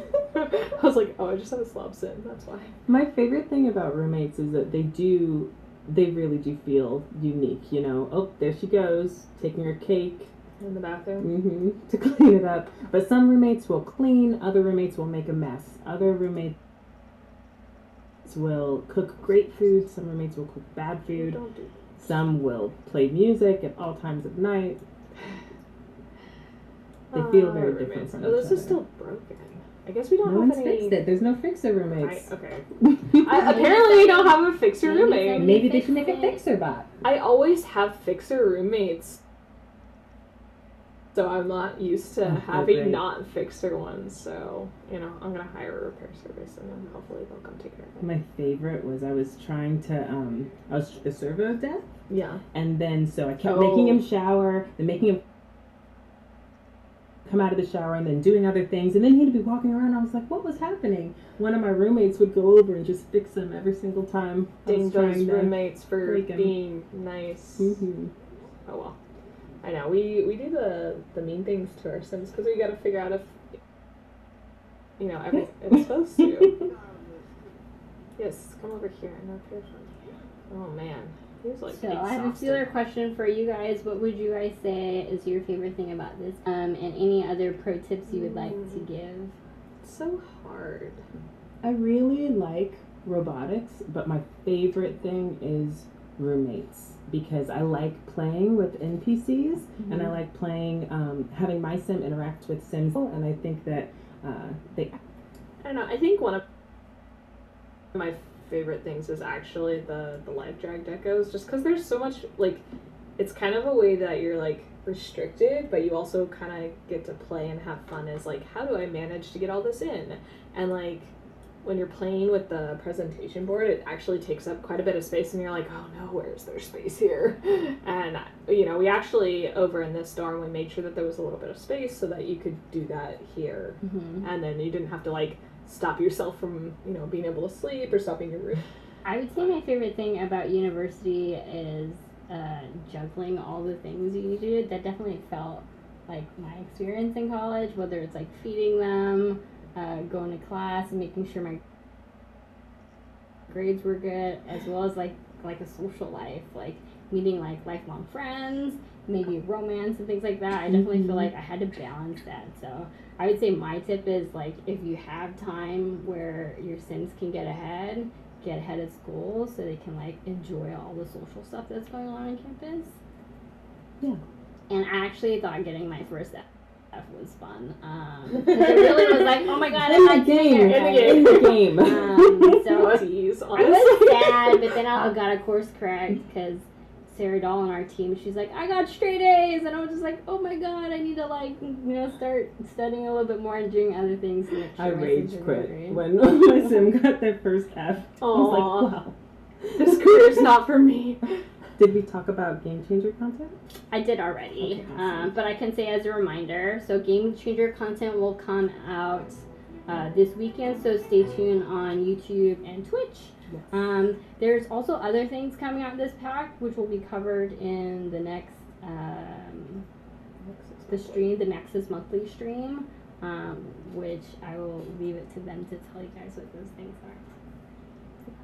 I was like, oh, I just have a slob sim. That's why. My favorite thing about roommates is that they really do feel unique, Oh, there she goes, taking her cake In the bathroom. to clean it up. But some roommates will clean, other roommates will make a mess. Other roommates will cook great food, some roommates will cook bad food. Don't do Some will play music at all times of night. They feel very different roommates. from Oh, each this other. is still broken. I guess we don't No have one's any. fixed it. There's no fixer roommates. Okay. Apparently, we don't have a fixer Maybe roommate. somebody- Maybe they should make a fixer bot. I always have fixer roommates, so I'm not used to Oh, having great. not fixer ones. So I'm gonna hire a repair service, and then hopefully they'll come take care of it. My favorite was I was trying to I was a servo death, Yeah. and then so I kept making him shower, then making him come out of the shower, and then doing other things, and then he'd be walking around. I was like, what was happening? One of my roommates would go over and just fix him every single time. I Ding was those trying to roommates for break 'em. being nice. Mhm. Oh well. I know. We do the mean things to our Sims because we got to figure out if it's supposed to. Yes, come over here. I know if you're fun. Oh man, he was like So I have a exhausted. similar question for you guys. What would you guys say is your favorite thing about this? And any other pro tips you would like to give? It's so hard. I really like robotics, but my favorite thing is roommates because I like playing with NPCs and I like playing, having my sim interact with Sims, and I think that they. I don't know. I think one of my favorite things is actually the live drag decos, just because there's so much it's kind of a way that you're restricted, but you also kind of get to play and have fun. Is how do I manage to get all this in? And when you're playing with the presentation board, it actually takes up quite a bit of space, and you're like, oh no, where's there space here? And we actually over in this dorm, we made sure that there was a little bit of space so that you could do that here, and then you didn't have to stop yourself from being able to sleep or stopping your room. I would say my favorite thing about university is juggling all the things you need to do. That definitely felt like my experience in college, whether it's like feeding them, going to class, and making sure my grades were good, as well as like a social life, like meeting like lifelong friends, maybe romance and things like that. I definitely feel like I had to balance that. So I would say my tip is like, if you have time where your Sims can get ahead of school so they can like enjoy all the social stuff that's going on on campus. Yeah. And I actually thought getting my first F was fun. It really was like, oh my god, I'm not game. In the game. So Tease, I was sad, but then I got a course correct because Sarah Doll on our team, she's like, I got straight A's, and I was just like, oh my god, I need to like, start studying a little bit more and doing other things. To make sure I my rage Sims are quit great. when my sim got their first F. I was Aw. like, wow. This career's not for me. Did we talk about game changer content? I did already, Okay, awesome. but I can say as a reminder, so Game Changer content will come out this weekend, so stay tuned on YouTube and Twitch. Yes. There's also other things coming out this pack, which will be covered in the next the Maxis monthly stream, which I will leave it to them to tell you guys what those things are.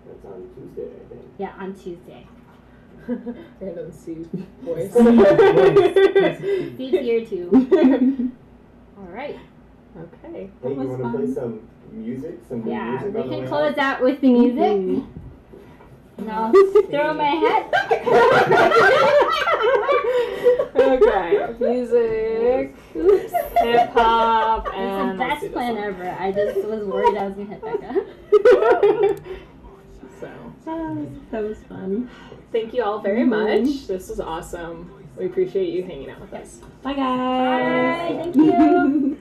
That's on Tuesday, I think. Yeah, on Tuesday. Random C voice. Steve's here too. All right. Okay. Hey, you was want to fun. play some music? Some Yeah, music we on the can way close out? out with the music. And I'll throw my hat. Okay. Music, hip hop, It's and the let's do best this plan one. ever. I just was worried I was gonna hit Becca. So, That was fun. thank you all very much. This was awesome. We appreciate you hanging out with us. Bye, guys. Bye. Thank you.